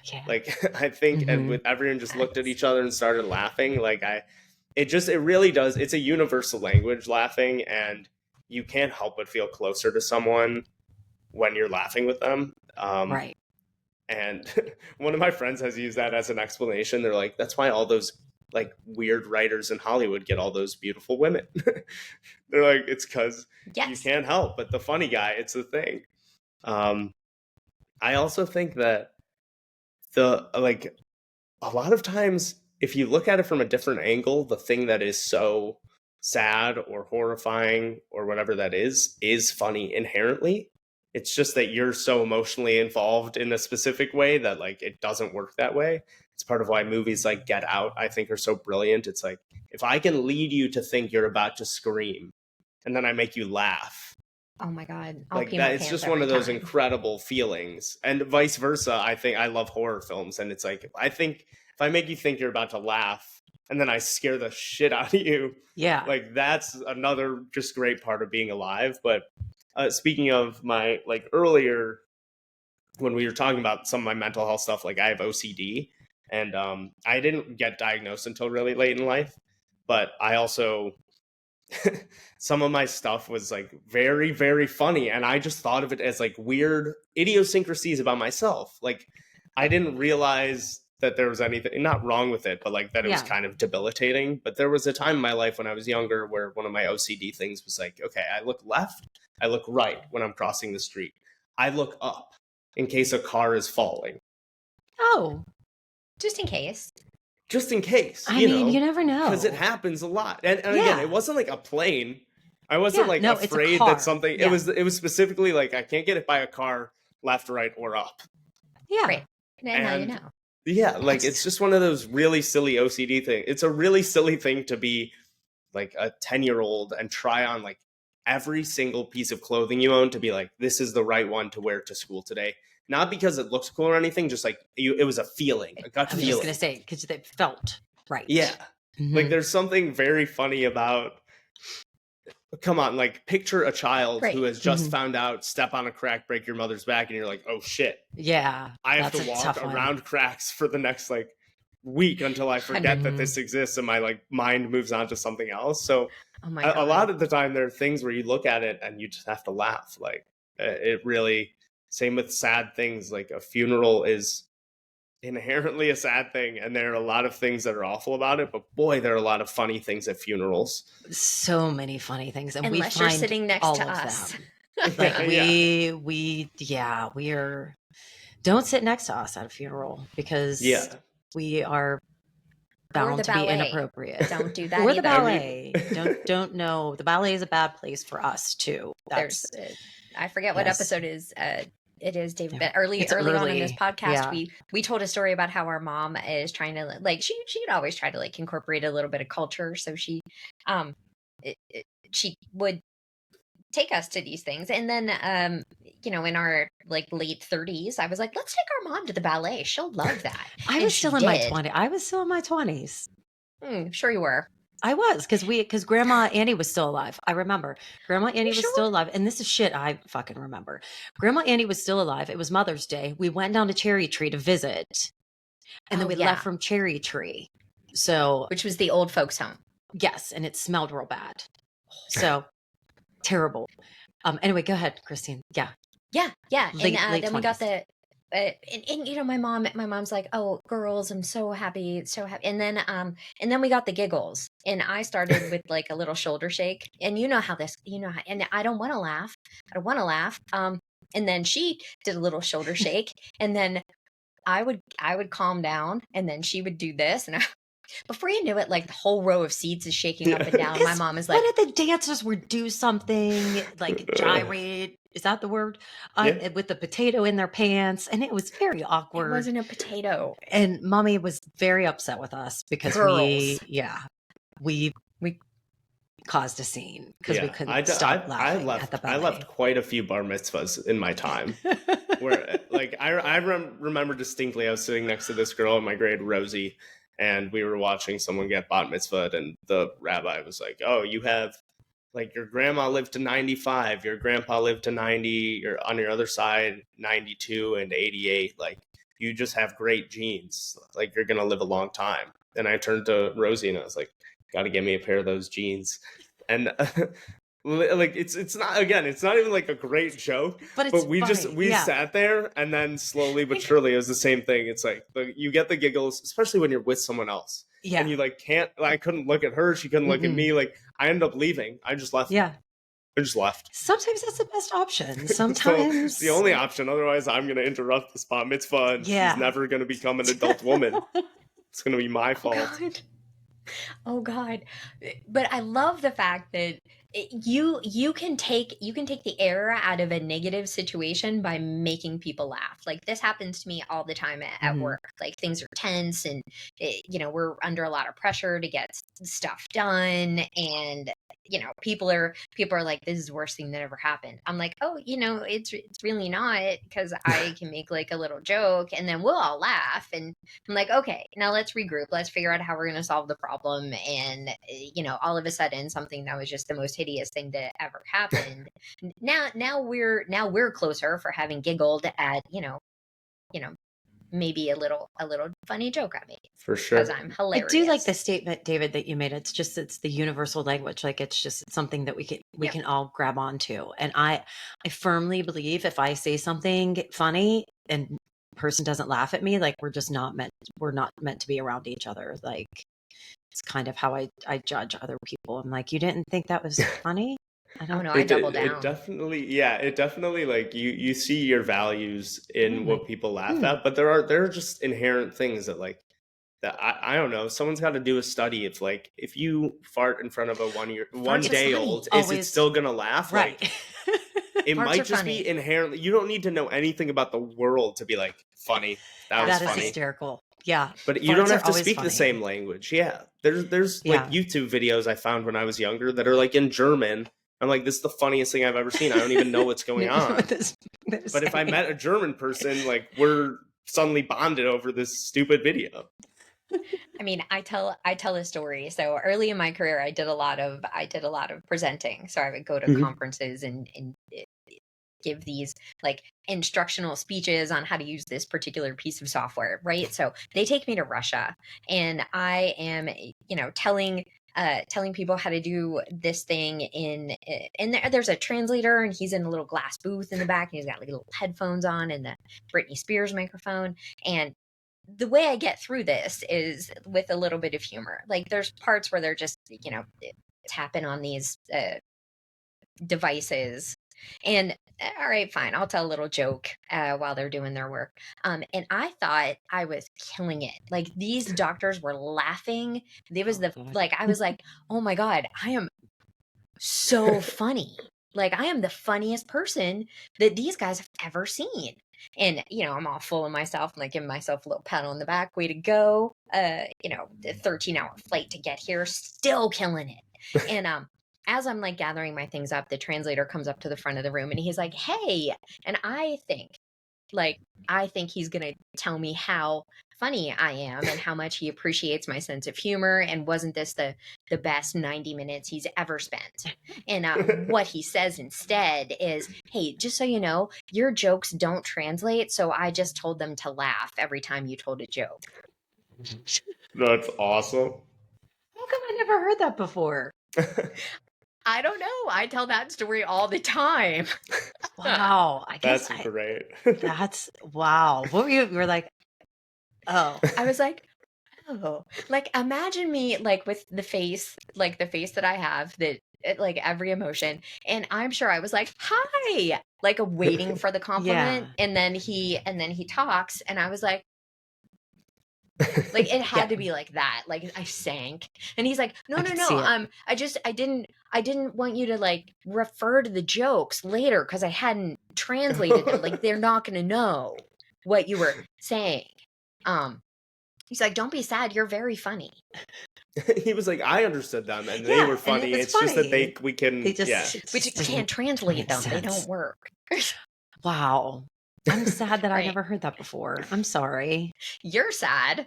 Yeah. Like I think, and with everyone just looked at each other and started laughing. Like it really does. It's a universal language, laughing, and you can't help but feel closer to someone when you're laughing with them. Right. And one of my friends has used that as an explanation. They're like, that's why all those like weird writers in Hollywood get all those beautiful women. They're like, it's because you can't help but the funny guy. It's the thing. I also think that a lot of times, if you look at it from a different angle, the thing that is so sad or horrifying or whatever that is funny inherently. It's just that you're so emotionally involved in a specific way that like it doesn't work that way. It's part of why movies like Get Out, I think, are so brilliant. It's like, if I can lead you to think you're about to scream and then I make you laugh. Oh my God. Like that, it's just one of those incredible feelings. And vice versa. I think I love horror films, and it's like, I think if I make you think you're about to laugh and then I scare the shit out of you, yeah, like that's another just great part of being alive. But speaking of my like earlier, when we were talking about some of my mental health stuff, like I have OCD, and I didn't get diagnosed until really late in life, but I also some of my stuff was like very, very funny, and I just thought of it as like weird idiosyncrasies about myself. Like I didn't realize that there was anything not wrong with it, but like that it was kind of debilitating. But there was a time in my life when I was younger where one of my OCD things was like, okay, I look left, I look right when I'm crossing the street, I look up in case a car is falling. Oh, just in case. Just in case. I mean, you never know. Because it happens a lot. And again, it wasn't like a plane. I wasn't afraid that something... It was specifically like, I can't get hit by a car left, right, or up. Yeah. Right. And now you know. Yeah, like it's just one of those really silly OCD things. It's a really silly thing to be like a 10-year-old and try on like every single piece of clothing you own to be like, this is the right one to wear to school today. Not because it looks cool or anything, just like it was a feeling, a gut feeling. I was just going to say, because it felt right. Yeah. Mm-hmm. Like there's something very funny about, come on, like picture a child who has just found out, step on a crack, break your mother's back, and you're like, oh shit. Yeah. I have to walk around cracks for the next like week until I forget that this exists and my like mind moves on to something else. So a lot of the time there are things where you look at it and you just have to laugh. Like it really... Same with sad things, like a funeral is inherently a sad thing, and there are a lot of things that are awful about it, but boy, there are a lot of funny things at funerals. So many funny things, and unless we find you're sitting next all to of us. Them. Like we are... Don't sit next to us at a funeral because we are bound to be inappropriate. Don't do that. Or the ballet. Don't know. The ballet is a bad place for us too. I forget what episode is. It is David, but early on in this podcast, yeah. we told a story about how our mom is trying to like she'd always try to like incorporate a little bit of culture. So she would take us to these things, and then you know, in our like late 30s, I was like, let's take our mom to the ballet. She'll love that. I was still in my 20s. Sure you were. I was, because Grandma Annie was still alive. I remember Grandma Annie was still alive. And this is shit I fucking remember. Grandma Annie was still alive. It was Mother's Day. We went down to Cherry Tree to visit. And then we left from Cherry Tree. So, which was the old folks' home. Yes. And it smelled real bad. So terrible. Anyway, go ahead, Christine. Yeah. Yeah. Late And then 20s. we got the and you know, my mom's like, oh girls, I'm so happy. And then we got the giggles, and I started with like a little shoulder shake, and you know how, and I don't want to laugh. And then she did a little shoulder shake, and then I would calm down, and then she would do this, and before you knew it, like the whole row of seats is shaking up and down. My mom is like, one of the dancers would do something like gyrate. Is that the word? With the potato in their pants. And it was very awkward. It wasn't a potato. And Mommy was very upset with us because we caused a scene because we couldn't stop laughing at the ballet. I left quite a few bar mitzvahs in my time. Where like I remember distinctly, I was sitting next to this girl in my grade, Rosie, and we were watching someone get bat mitzvahed, and the rabbi was like, oh, you have, like, your grandma lived to 95, your grandpa lived to 90, you're on your other side 92 and 88, like, you just have great genes, like, you're gonna live a long time. And I turned to Rosie and I was like, gotta get me a pair of those genes. And like, it's not even like a great joke, but we sat there, and then slowly but surely it was the same thing. It's like you get the giggles, especially when you're with someone else. And you like I couldn't look at her, she couldn't look at me. Like, I ended up leaving. I just left. I just left. Sometimes that's the best option. Sometimes so, the only option. Otherwise, I'm gonna interrupt this bat mitzvah, and she's never gonna become an adult woman. It's gonna be my fault. Oh God. But I love the fact that you can take the air out of a negative situation by making people laugh. Like, this happens to me all the time at work. Like, things are tense, and you know, we're under a lot of pressure to get stuff done, and you know, people are like, this is the worst thing that ever happened. I'm like, oh, you know, it's really not, because I can make like a little joke, and then we'll all laugh, and I'm like, okay, now let's regroup, let's figure out how we're going to solve the problem. And you know, all of a sudden, something that was just the most hideous thing that ever happened, now we're closer for having giggled at, you know, maybe a little funny joke I made. For sure. Because I'm hilarious. I do like the statement, David, that you made. It's the universal language. Like, it's something that we can all grab onto. And I firmly believe if I say something funny and person doesn't laugh at me, like, we're not meant to be around each other. Like, it's kind of how I judge other people. I'm like, you didn't think that was funny? I don't know. I double down. It definitely, like, you see your values in what people laugh at, but there are just inherent things that, like, that I don't know. Someone's got to do a study. It's like, if you fart in front of a 1 day old, is it still gonna laugh? Right. Like, it might just be inherently. You don't need to know anything about the world to be like, funny. That was funny. Is hysterical. Yeah. But you don't have to speak the same language. Yeah. There's like YouTube videos I found when I was younger that are like in German. I'm like, this is the funniest thing I've ever seen. I don't even know what's going on. But if I met a German person, like, we're suddenly bonded over this stupid video. I mean, I tell a story. So early in my career, I did a lot of presenting. So I would go to conferences and give these like instructional speeches on how to use this particular piece of software, right? So they take me to Russia, and I am, you know, telling people how to do this thing and there's a translator, and he's in a little glass booth in the back, and he's got like little headphones on and the Britney Spears microphone. And the way I get through this is with a little bit of humor. Like, there's parts where they're just, you know, tapping on these devices, and all right, fine, I'll tell a little joke while they're doing their work. And I thought I was killing it. Like, these doctors were laughing. There was I was like, oh my God, I am so funny. Like, I am the funniest person that these guys have ever seen. And, I'm all full of myself, like giving myself a little pat on the back. Way to go. The 13-hour flight to get here, still killing it. And as I'm like gathering my things up, the translator comes up to the front of the room and he's like, "Hey." And I think he's going to tell me how funny I am and how much he appreciates my sense of humor. And wasn't this the best 90 minutes he's ever spent? And what he says instead is, "Hey, just so you know, your jokes don't translate. So I just told them to laugh every time you told a joke." That's awesome. How come I never heard that before? I don't know. I tell that story all the time. Wow. I guess that's great. That's wow. What were you? You were like, oh. I was like, oh, like imagine me like with the face that I have, that like every emotion. And I'm sure I was like, "Hi," like waiting for the compliment. Yeah. And then he talks and I was like it had to be like that. Like I sank. And he's like, "No, no, no. I didn't want you to like refer to the jokes later because I hadn't translated them. Like they're not gonna know what you were saying." He's like, "Don't be sad. You're very funny." He was like, "I understood them and they were funny. It's just that we can't translate them. They don't work." Wow. I'm sad that Right. I never heard that before. I'm sorry. You're sad.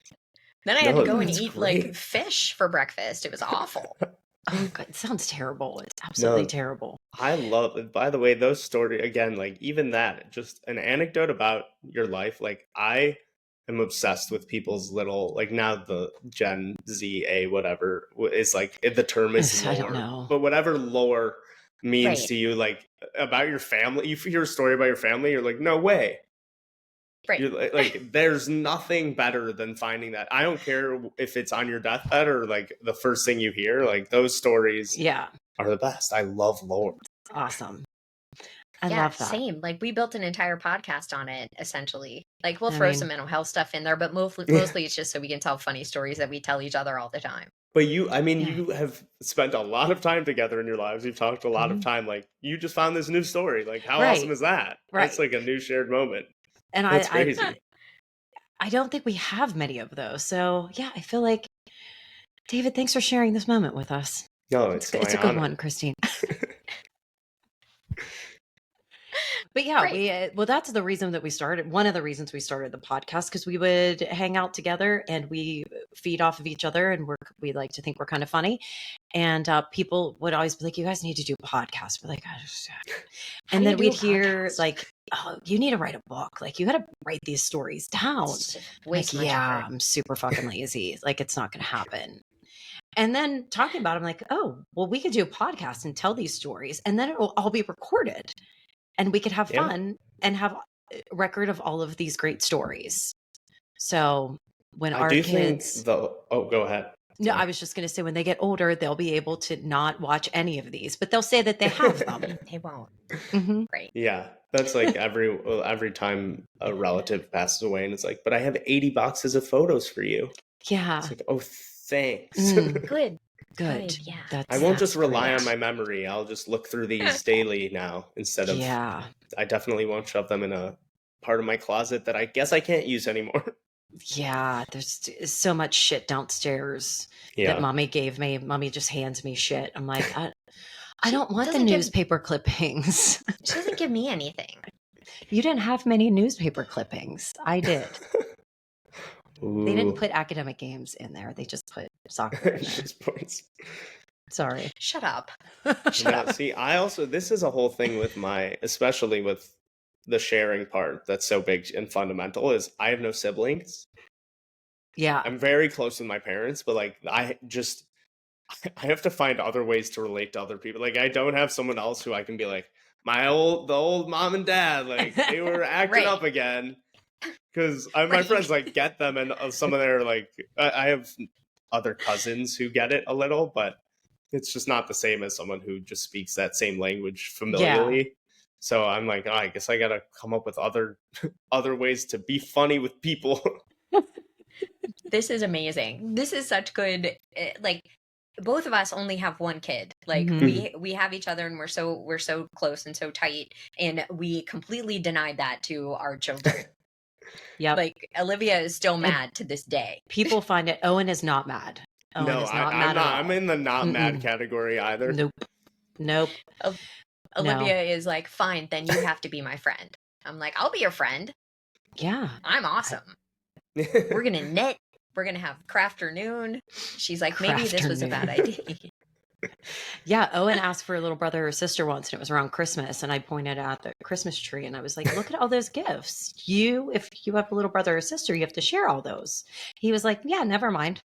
Then I had to go and eat like fish for breakfast. It was awful. Oh, God, it sounds terrible. It's absolutely terrible. I love it. By the way, those stories, again, like even that, just an anecdote about your life. Like I am obsessed with people's little, like now the Gen Z, whatever is like, the term is lore. I don't know. But whatever lore means to you, like about your family, you hear a story about your family, you're like, no way. Right. You're like, there's nothing better than finding that. I don't care if it's on your deathbed or like the first thing you hear, like those stories are the best. I love lore. Awesome. I love that. Same. Like we built an entire podcast on it, essentially. Like we'll throw some mental health stuff in there, but mostly it's just so we can tell funny stories that we tell each other all the time. But you have spent a lot of time together in your lives. You've talked a lot of time. Like you just found this new story. Like how awesome is that? Right. That's like a new shared moment. And that's crazy. I don't think we have many of those. So yeah, I feel like, David, thanks for sharing this moment with us. No, it's a good one, Christine. But yeah, that's the reason that we started. One of the reasons we started the podcast, because we would hang out together and we feed off of each other, and we like to think we're kind of funny. And people would always be like, "You guys need to do a podcast." We're like, and then we'd hear like, "Oh, you need to write a book. Like you got to write these stories down." Like, yeah, I'm super fucking lazy. Like it's not going to happen. And then talking about it, I'm like, oh, well, we could do a podcast and tell these stories, and then it will all be recorded. And we could have fun and have a record of all of these great stories. So when our kids... go ahead. No, I was just going to say when they get older, they'll be able to not watch any of these, but they'll say that they have them. They won't. Mm-hmm. Right. Yeah. That's like every time a relative passes away and it's like, but I have 80 boxes of photos for you. Yeah. It's like, oh, thanks. Good. Yeah. I won't just rely on my memory. I'll just look through these daily now instead of... Yeah. I definitely won't shove them in a part of my closet that I guess I can't use anymore. Yeah, there's so much shit downstairs that mommy gave me. Mommy just hands me shit. I'm like, I don't want the newspaper clippings. She doesn't give me anything. You didn't have many newspaper clippings. I did. Ooh. They didn't put academic games in there. They just put soccer in there. Just points. Sorry. Shut up. Shut up. See, this is a whole thing with especially with the sharing part that's so big and fundamental, is I have no siblings. Yeah. I'm very close with my parents, but like I have to find other ways to relate to other people. Like I don't have someone else who I can be like, the old mom and dad, like they were acting up again. Because my friends like get them, and some of their like I have other cousins who get it a little, but it's just not the same as someone who just speaks that same language familiarly. Yeah. So I'm like, I guess I gotta come up with other ways to be funny with people. This is amazing. This is such good, like both of us only have one kid. Like we have each other, and we're so close and so tight, and we completely denied that to our children. Yep. Like Olivia is still mad to this day. People find it. Owen is not mad. Owen is not mad at all. I'm in the not mad category either. Nope. Olivia is like, fine, then you have to be my friend. I'm like, I'll be your friend. Yeah. I'm awesome. We're gonna knit. We're gonna have crafternoon. She's like, maybe this was a bad idea. Yeah, Owen asked for a little brother or sister once, and it was around Christmas, and I pointed out the Christmas tree, and I was like, look at all those gifts. If you have a little brother or sister, you have to share all those. He was like, yeah, never mind.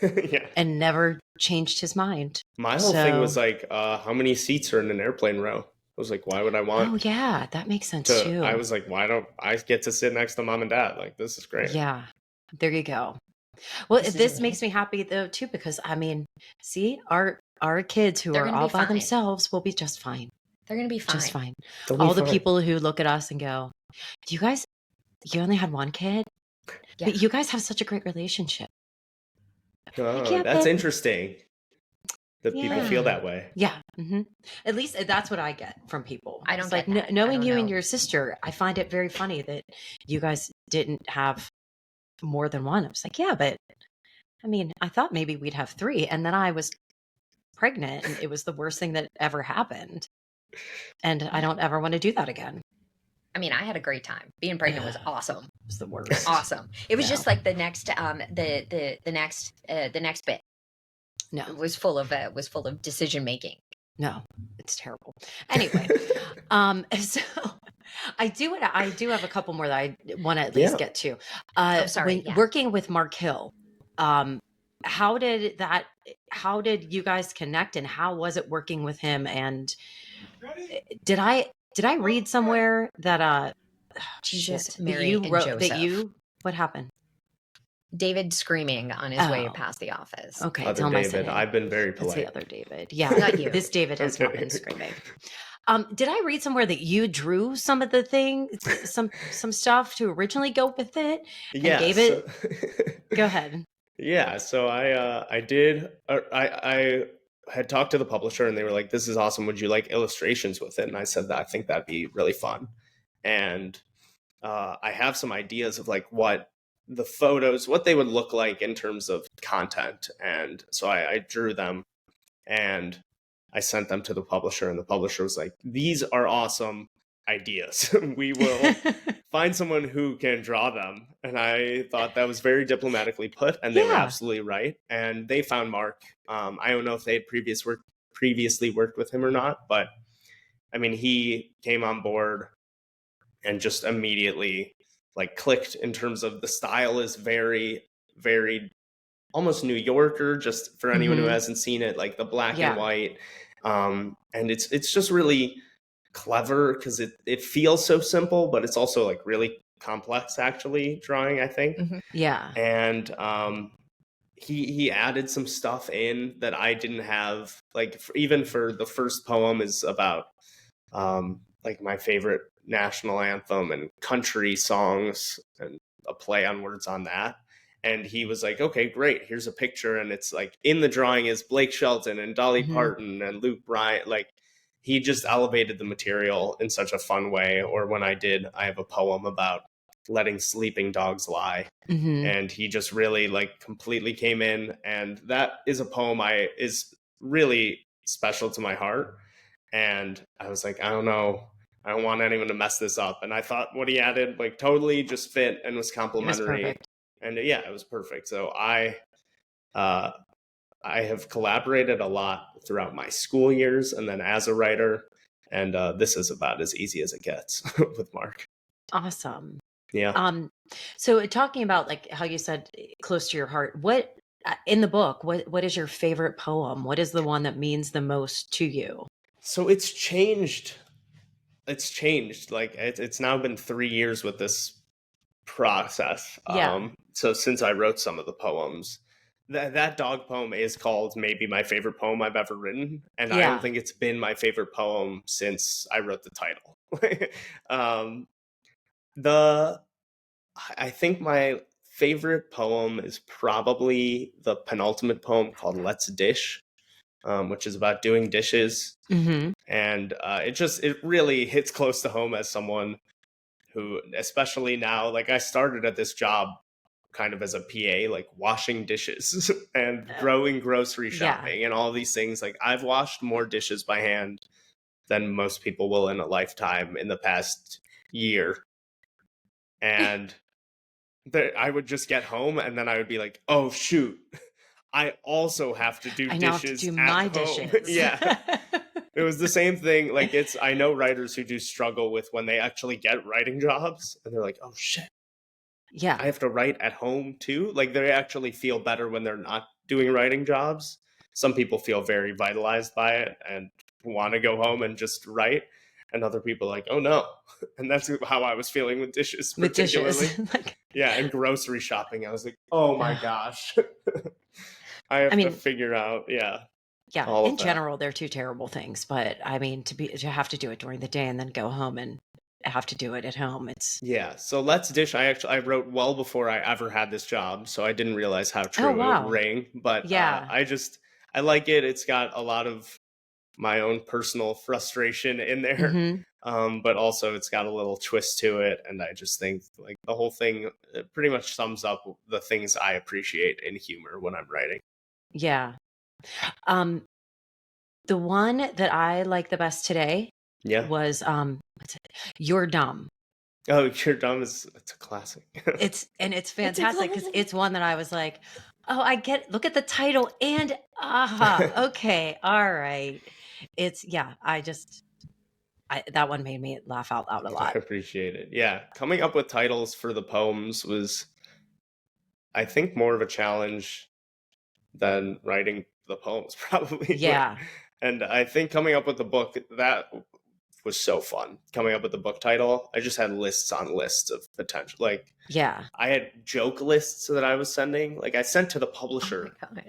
Yeah. And never changed his mind. My whole thing was like, how many seats are in an airplane row? I was like, why would I want? Oh, yeah, that makes sense too. I was like, why don't I get to sit next to mom and dad? Like, this is great. Yeah, there you go. Well, this makes me happy though too, because I mean, see, our kids who are all by themselves will be just fine. They're gonna be fine. Just fine. All the people who look at us and go, you only had one kid? Yeah. But you guys have such a great relationship. Oh, that's interesting. That people feel that way. Yeah. Mm-hmm. At least that's what I get from people. I don't get that. Knowing you and your sister, I find it very funny that you guys didn't have more than one. I was like, yeah, but I mean, I thought maybe we'd have 3, and then I was pregnant, and it was the worst thing that ever happened. And I don't ever want to do that again. I mean, I had a great time. Being pregnant was awesome. It was the worst. Awesome. It was just like the next the next bit. No, it was full of decision making. No, it's terrible. Anyway, so I do have a couple more that I want to at least get to. Working with Mark Hill, how did you guys connect, and how was it working with him? And did I read somewhere that Jesus, Mary, and Joseph. What happened? David screaming on his way past the office. Okay, other David. I've been very polite. That's the other David. Yeah, not you. This David has not been screaming. Did I read somewhere that you drew some of the things, some stuff to originally go with it? Yeah, David, go ahead. Yeah, so I did. I had talked to the publisher, and they were like, "This is awesome. Would you like illustrations with it?" And I said that I think that'd be really fun. And I have some ideas of like what the photos, what they would look like in terms of content. And so I drew them, and I sent them to the publisher, and the publisher was like, "These are awesome ideas. We will find someone who can draw them." And I thought that was very diplomatically put, and they were absolutely right. And they found Mark. I don't know if they had previously worked with him or not, but I mean, he came on board and just immediately like clicked in terms of the style is very, very almost New Yorker, just for anyone who hasn't seen it, like the black and white. And it's just really clever because it feels so simple, but it's also like really complex actually drawing, I think. Yeah. And he added some stuff in that I didn't have, like even for the first poem is about like my favorite national anthem and country songs and a play on words on that. And he was like, okay, great, here's a picture, and it's like in the drawing is Blake Shelton and Dolly Parton and Luke Bryan. Like he just elevated the material in such a fun way. Or when I have a poem about letting sleeping dogs lie, and he just really like completely came in, and that is a poem is really special to my heart. And I was like, I don't know, I don't want anyone to mess this up. And I thought what he added like totally just fit and was complimentary. And yeah, it was perfect. So I have collaborated a lot throughout my school years and then as a writer. And this is about as easy as it gets with Mark. Awesome. Yeah. So talking about like how you said close to your heart, what in the book, what is your favorite poem? What is the one that means the most to you? So it's changed. Like it's now been 3 years with this process. So since I wrote some of the poems, that dog poem is called maybe my favorite poem I've ever written. And I don't think it's been my favorite poem since I wrote the title. I think my favorite poem is probably the penultimate poem called Let's Dish, which is about doing dishes. Mm-hmm. And it really hits close to home as someone who, especially now, like I started at this job kind of as a PA, like washing dishes and growing grocery shopping and all these things. Like I've washed more dishes by hand than most people will in a lifetime in the past year. And I would just get home and then I would be like, oh shoot, I also have to do dishes at home. Yeah. It was the same thing. Like I know writers who do struggle with when they actually get writing jobs and they're like, oh shit. Yeah. I have to write at home too. Like they actually feel better when they're not doing writing jobs. Some people feel very vitalized by it and want to go home and just write. And other people are like, oh no. And that's how I was feeling with dishes particularly. Yeah, and grocery shopping. I was like, oh my gosh. I have to figure out, yeah, in general, they're two terrible things. But I mean, to have to do it during the day and then go home and have to do it at home, so Let's Dish. I wrote well before I ever had this job, so I didn't realize how true it would ring. But I like it. It's got a lot of my own personal frustration in there, mm-hmm. But also it's got a little twist to it, and I just think like the whole thing pretty much sums up the things I appreciate in humor when I'm writing. Yeah. The one that I like the best today was You're Dumb. Oh, You're Dumb it's a classic. It's fantastic because it's one that I was like, oh, I get, look at the title and okay, all right. That one made me laugh out loud a lot. I appreciate it. Yeah, coming up with titles for the poems was, I think, more of a challenge than writing the poems, probably. Yeah. And I think coming up with the book, that was so fun. Coming up with the book title, I just had lists on lists of potential. Like, yeah, I had joke lists that I was sending. Like, I sent to the publisher. Oh my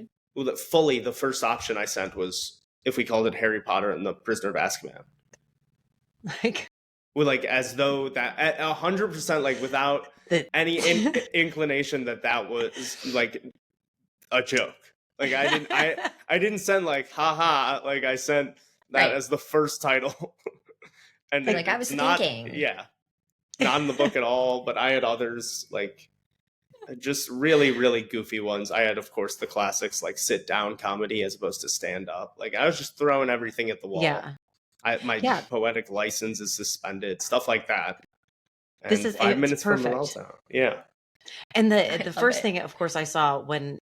God. Fully, the first option I sent was if we called it Harry Potter and the Prisoner of Azkaban. Like, as though that 100%, like, without any inclination that was like a joke. Like I didn't send like haha, like I sent that as the first title. And like I was thinking. Yeah. Not in the book at all, but I had others like just really, really goofy ones. I had, of course, the classics like sit down comedy as opposed to stand up. Like I was just throwing everything at the wall. Yeah. My poetic license is suspended, stuff like that. And this is 5 minutes perfect. From Meltdown. Yeah. And the first thing, of course, I saw when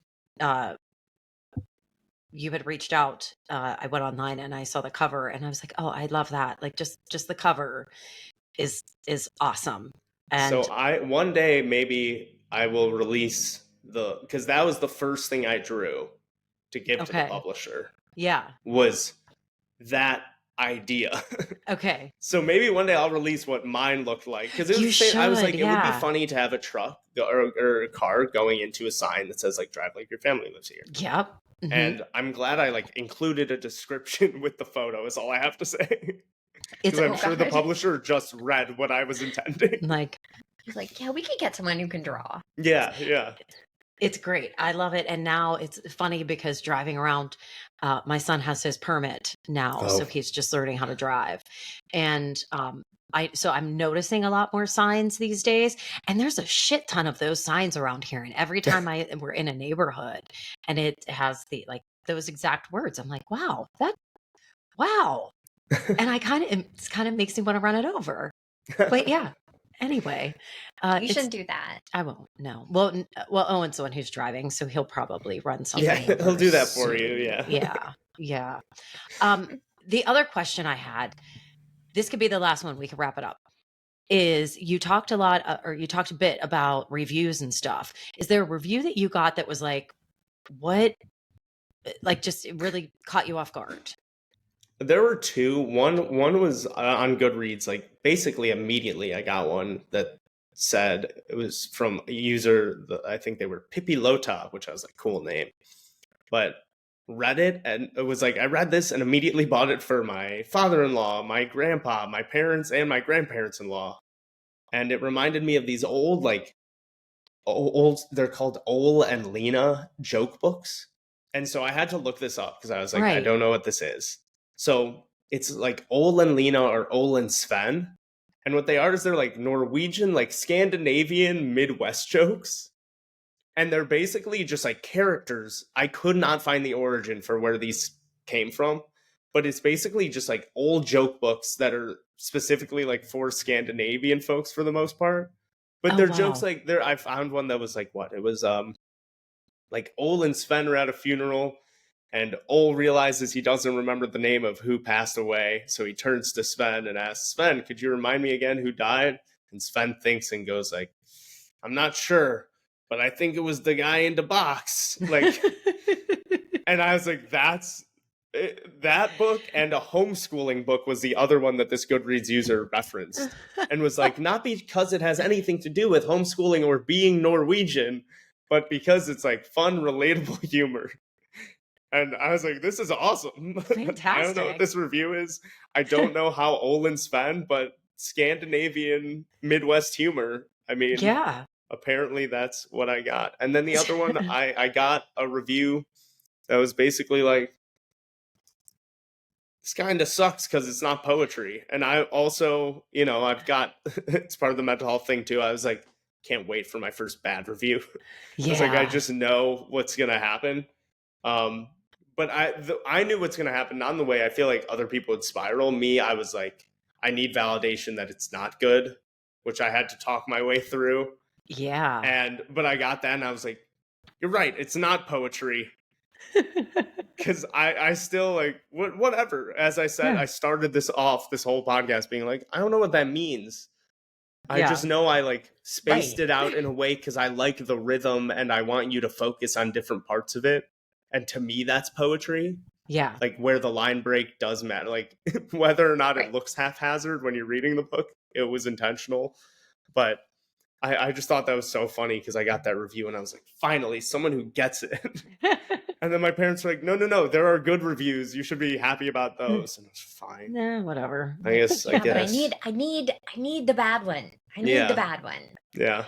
you had reached out, I went online and I saw the cover and I was like, oh, I love that. Like just the cover is awesome. And so one day maybe I will release because that was the first thing I drew to give to the publisher. Yeah. Was that idea. Okay. So maybe one day I'll release what mine looked like. Because I was like, it would be funny to have a truck or a car going into a sign that says like drive like your family lives here. Yep. Mm-hmm. And I'm glad I like included a description with the photo is all I have to say. Because I'm sure the publisher just read what I was intending. Like he's like, yeah, we could get someone who can draw. Yeah. It's great. I love it. And now it's funny because driving around, my son has his permit now. So he's just learning how to drive. And I'm noticing a lot more signs these days. And there's a shit ton of those signs around here. And every time we're in a neighborhood and it has those exact words, I'm like, wow. And it kind of makes me want to run it over. But yeah. Anyway, you shouldn't do that. I won't. No. Well, Owen's the one who's driving, so he'll probably run something. Yeah, he'll do that for you. Yeah. Yeah. The other question I had, this could be the last one. We can wrap it up. Is you talked a lot, or you talked a bit about reviews and stuff. Is there a review that you got that was like, what? Like, just it really caught you off guard? There were two. One was on Goodreads. Like basically immediately, I got one that said it was from a user. I think they were Pippi Lota, which I was like, cool name. But read it and it was like I read this and immediately bought it for my father-in-law, my grandpa, my parents, and my grandparents-in-law. And it reminded me of these old like they're called Ole and Lena joke books. And so I had to look this up because I was like, I don't know what this is. So it's like Ole and Lena or Ole and Sven. And what they are is they're like Norwegian, like Scandinavian Midwest jokes. And they're basically just like characters. I could not find the origin for where these came from, but it's basically just like old joke books that are specifically like for Scandinavian folks for the most part. But they're jokes like I found one that was like what? It was like Ole and Sven are at a funeral, and Ole realizes he doesn't remember the name of who passed away, so he turns to Sven and asks, Sven, could you remind me again who died? And Sven thinks and goes like, I'm not sure, but I think it was the guy in the box. Like, and I was like, that book and a homeschooling book was the other one that this Goodreads user referenced, and was like, not because it has anything to do with homeschooling or being Norwegian, but because it's like fun, relatable humor. And I was like, this is awesome. Fantastic. I don't know what this review is. I don't know how Olin Sven, but Scandinavian Midwest humor. I mean, yeah. Apparently that's what I got. And then the other one, I got a review that was basically like, this kind of sucks because it's not poetry. And I also, I've got, it's part of the mental health thing too. I was like, can't wait for my first bad review. Yeah. I was like, I just know what's going to happen. But I knew what's going to happen, not in the way I feel like other people would spiral. Me, I was like, I need validation that it's not good, which I had to talk my way through. Yeah. But I got that and I was like, you're right. It's not poetry. Because I still like, whatever. As I said, I started this whole podcast being like, I don't know what that means. I just know I like spaced it out in a way because I like the rhythm and I want you to focus on different parts of it. And to me, that's poetry. Yeah. Like where the line break does matter. Like whether or not it looks haphazard when you're reading the book, it was intentional. But I just thought that was so funny because I got that review and I was like, finally, someone who gets it. And then my parents were like, no, there are good reviews. You should be happy about those. And it was fine. Nah, whatever. I guess. But I need the bad one. I need the bad one. Yeah.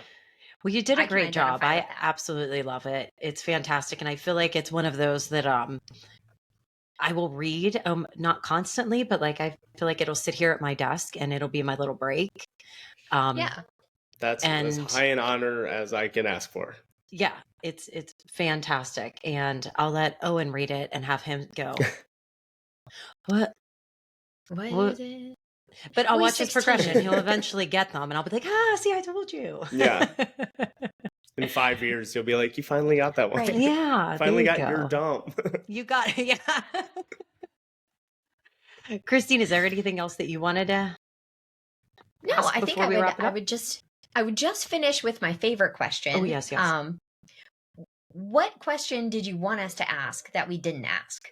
Well, you did a great job. I absolutely love it. It's fantastic. And I feel like it's one of those that I will read, not constantly, but like I feel like it'll sit here at my desk and it'll be my little break. That's as high an honor as I can ask for. Yeah, it's fantastic. And I'll let Owen read it and have him go, What is it? But I'll watch his progression. He'll eventually get them and I'll be like, see, I told you. Yeah. In 5 years, you'll be like, you finally got that one. Right. Yeah. Finally got your dump. You got it. Yeah. Christine, is there anything else that you wanted to? No, I think I would just finish with my favorite question. Oh, yes. What question did you want us to ask that we didn't ask?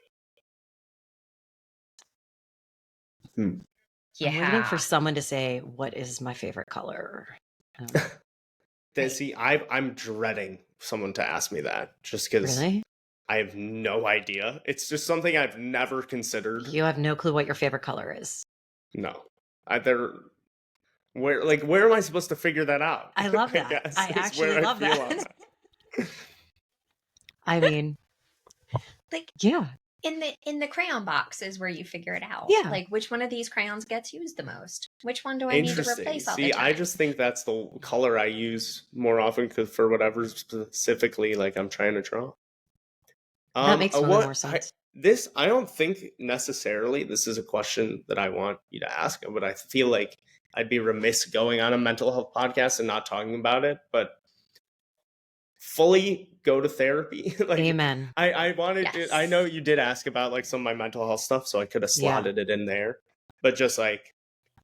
Yeah. I'm waiting for someone to say, what is my favorite color? See, I'm dreading someone to ask me that just because I have no idea. It's just something I've never considered. You have no clue what your favorite color is. No. Where am I supposed to figure that out? I love that. I actually love that. I mean, in the crayon box is where you figure it out. Yeah. Like which one of these crayons gets used the most? Which one do I need to replace all the time? I just think that's the color I use more often because for whatever specifically like I'm trying to draw. That makes more sense. I don't think necessarily this is a question that I want you to ask, but I feel like I'd be remiss going on a mental health podcast and not talking about it, but fully go to therapy. Amen. I wanted to, I know you did ask about like some of my mental health stuff, so I could have slotted it in there, but just like,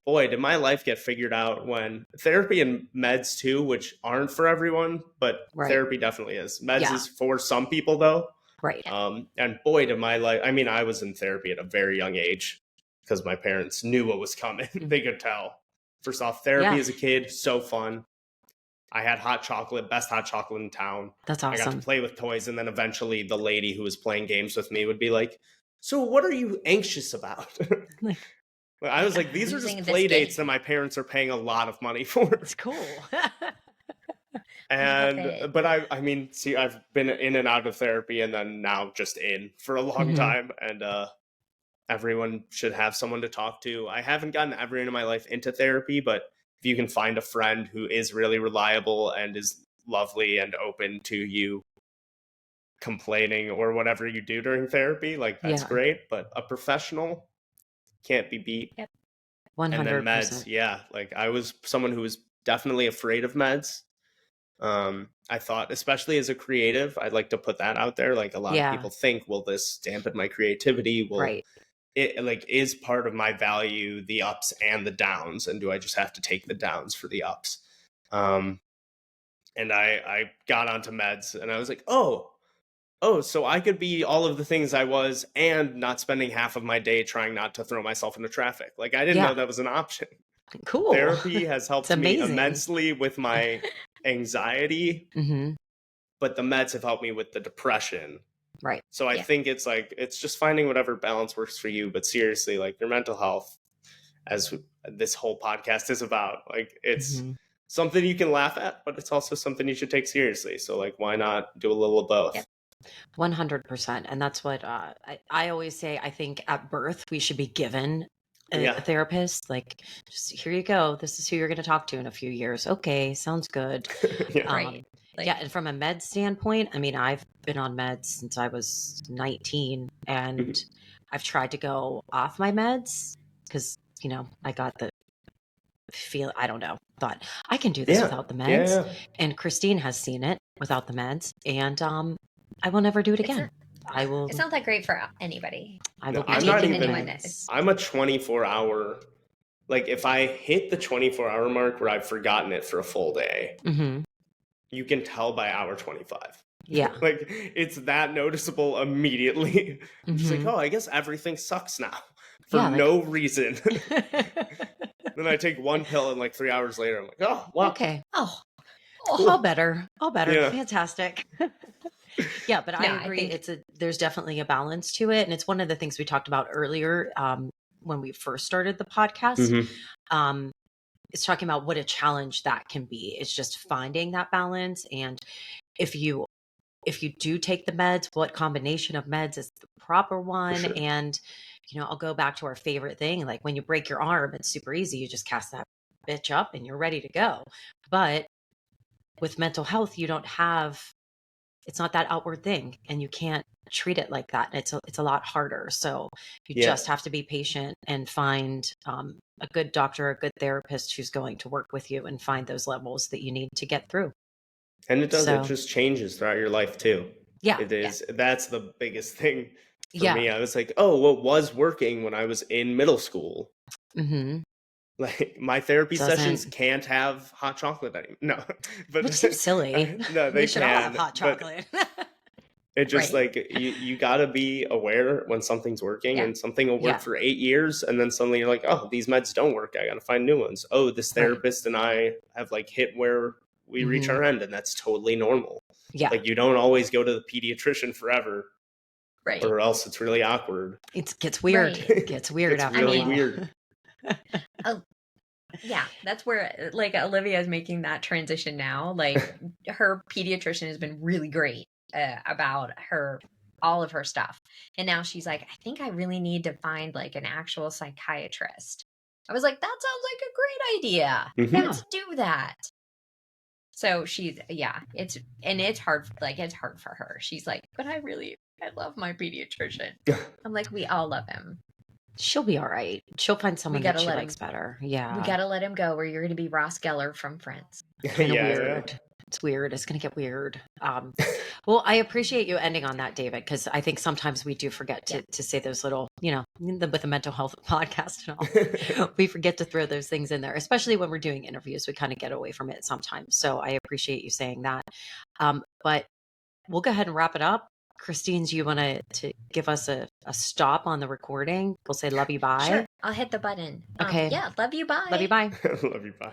boy, did my life get figured out when therapy and meds too, which aren't for everyone, but therapy definitely is. Meds is for some people though. Right. And boy, did my life, I mean, I was in therapy at a very young age because my parents knew what was coming. They could tell. First off, therapy as a kid, so fun. I had hot chocolate, best hot chocolate in town. That's awesome. I got to play with toys. And then eventually the lady who was playing games with me would be like, so what are you anxious about? I was like, these are just play dates that my parents are paying a lot of money for. It's cool. And but I mean, see, I've been in and out of therapy, and then now just in for a long time, and everyone should have someone to talk to. I haven't gotten everyone in my life into therapy, but if you can find a friend who is really reliable and is lovely and open to you complaining or whatever you do during therapy, like that's great. But a professional can't be beat. Yep. 100%. And then meds, yeah. Like I was someone who was definitely afraid of meds. I thought, especially as a creative, I'd like to put that out there. Like a lot of people think, will this dampen my creativity? Will it like is part of my value the ups and the downs? And do I just have to take the downs for the ups? And I got onto meds and I was like, oh, so I could be all of the things I was and not spending half of my day trying not to throw myself into traffic. Like I didn't know that was an option. Cool. Therapy has helped me immensely with my anxiety, but the meds have helped me with the depression. Right. So I think it's like, it's just finding whatever balance works for you. But seriously, like your mental health, as this whole podcast is about, like it's something you can laugh at, but it's also something you should take seriously. So like, why not do a little of both? Yep. 100%. And that's what I always say. I think at birth, we should be given a therapist. Like, just here you go. This is who you're going to talk to in a few years. Okay, sounds good. Right. And from a med standpoint, I mean, I've been on meds since I was 19, and I've tried to go off my meds because, I got the feel, I don't know, thought I can do this without the meds. And Christine has seen it without the meds, and I will never do it again. I will. It's not that great for anybody. I will. I'm not even. I'm a 24-hour. Like if I hit the 24-hour mark where I've forgotten it for a full day, you can tell by hour 25. Yeah. Like it's that noticeable immediately. I'm just like, oh, I guess everything sucks now for no reason. Then I take one pill and like 3 hours later, I'm like, oh, wow. Okay. Oh, cool. all better. Yeah. Fantastic. Yeah, but I agree. There's definitely a balance to it. And it's one of the things we talked about earlier when we first started the podcast. It's talking about what a challenge that can be. It's just finding that balance. And if you do take the meds, what combination of meds is the proper one? Sure. And, I'll go back to our favorite thing. Like when you break your arm, it's super easy. You just cast that bitch up and you're ready to go. But with mental health, you don't have, it's not that outward thing, and you can't treat it like that. It's a lot harder. So you just have to be patient and find a good doctor, a good therapist who's going to work with you and find those levels that you need to get through. And it does. It just changes throughout your life too. Yeah. It is. Yeah. That's the biggest thing for me. I was like, oh, what was working when I was in middle school? Like my therapy sessions can't have hot chocolate anymore. No, but which seems silly. No, they should can all have hot chocolate. It just like you gotta be aware when something's working, and something will work for 8 years, and then suddenly you're like, oh, these meds don't work. I gotta find new ones. Oh, this therapist and I have like hit where we reach our end, and that's totally normal. Yeah, like you don't always go to the pediatrician forever. Right. Or else it's really awkward. It gets weird. Right. It gets weird it's after really a while. weird. Yeah, that's where like Olivia is making that transition now. Like her pediatrician has been really great about all of her stuff. And now she's like, I think I really need to find like an actual psychiatrist. I was like, that sounds like a great idea. Let's do that. So it's hard. Like it's hard for her. She's like, but I love my pediatrician. I'm like, we all love him. She'll be all right. She'll find someone that she likes better. Yeah. We got to let him go, or you're going to be Ross Geller from Friends. Kind of weird. It's weird. It's going to get weird. Well, I appreciate you ending on that, David, because I think sometimes we do forget to say those little, with the mental health podcast and all, we forget to throw those things in there, especially when we're doing interviews. We kind of get away from it sometimes. So I appreciate you saying that. But we'll go ahead and wrap it up. Christine, do you want to give us a stop on the recording? We'll say love you, bye. Sure. I'll hit the button. Okay. Love you, bye. Love you, bye. Love you, bye.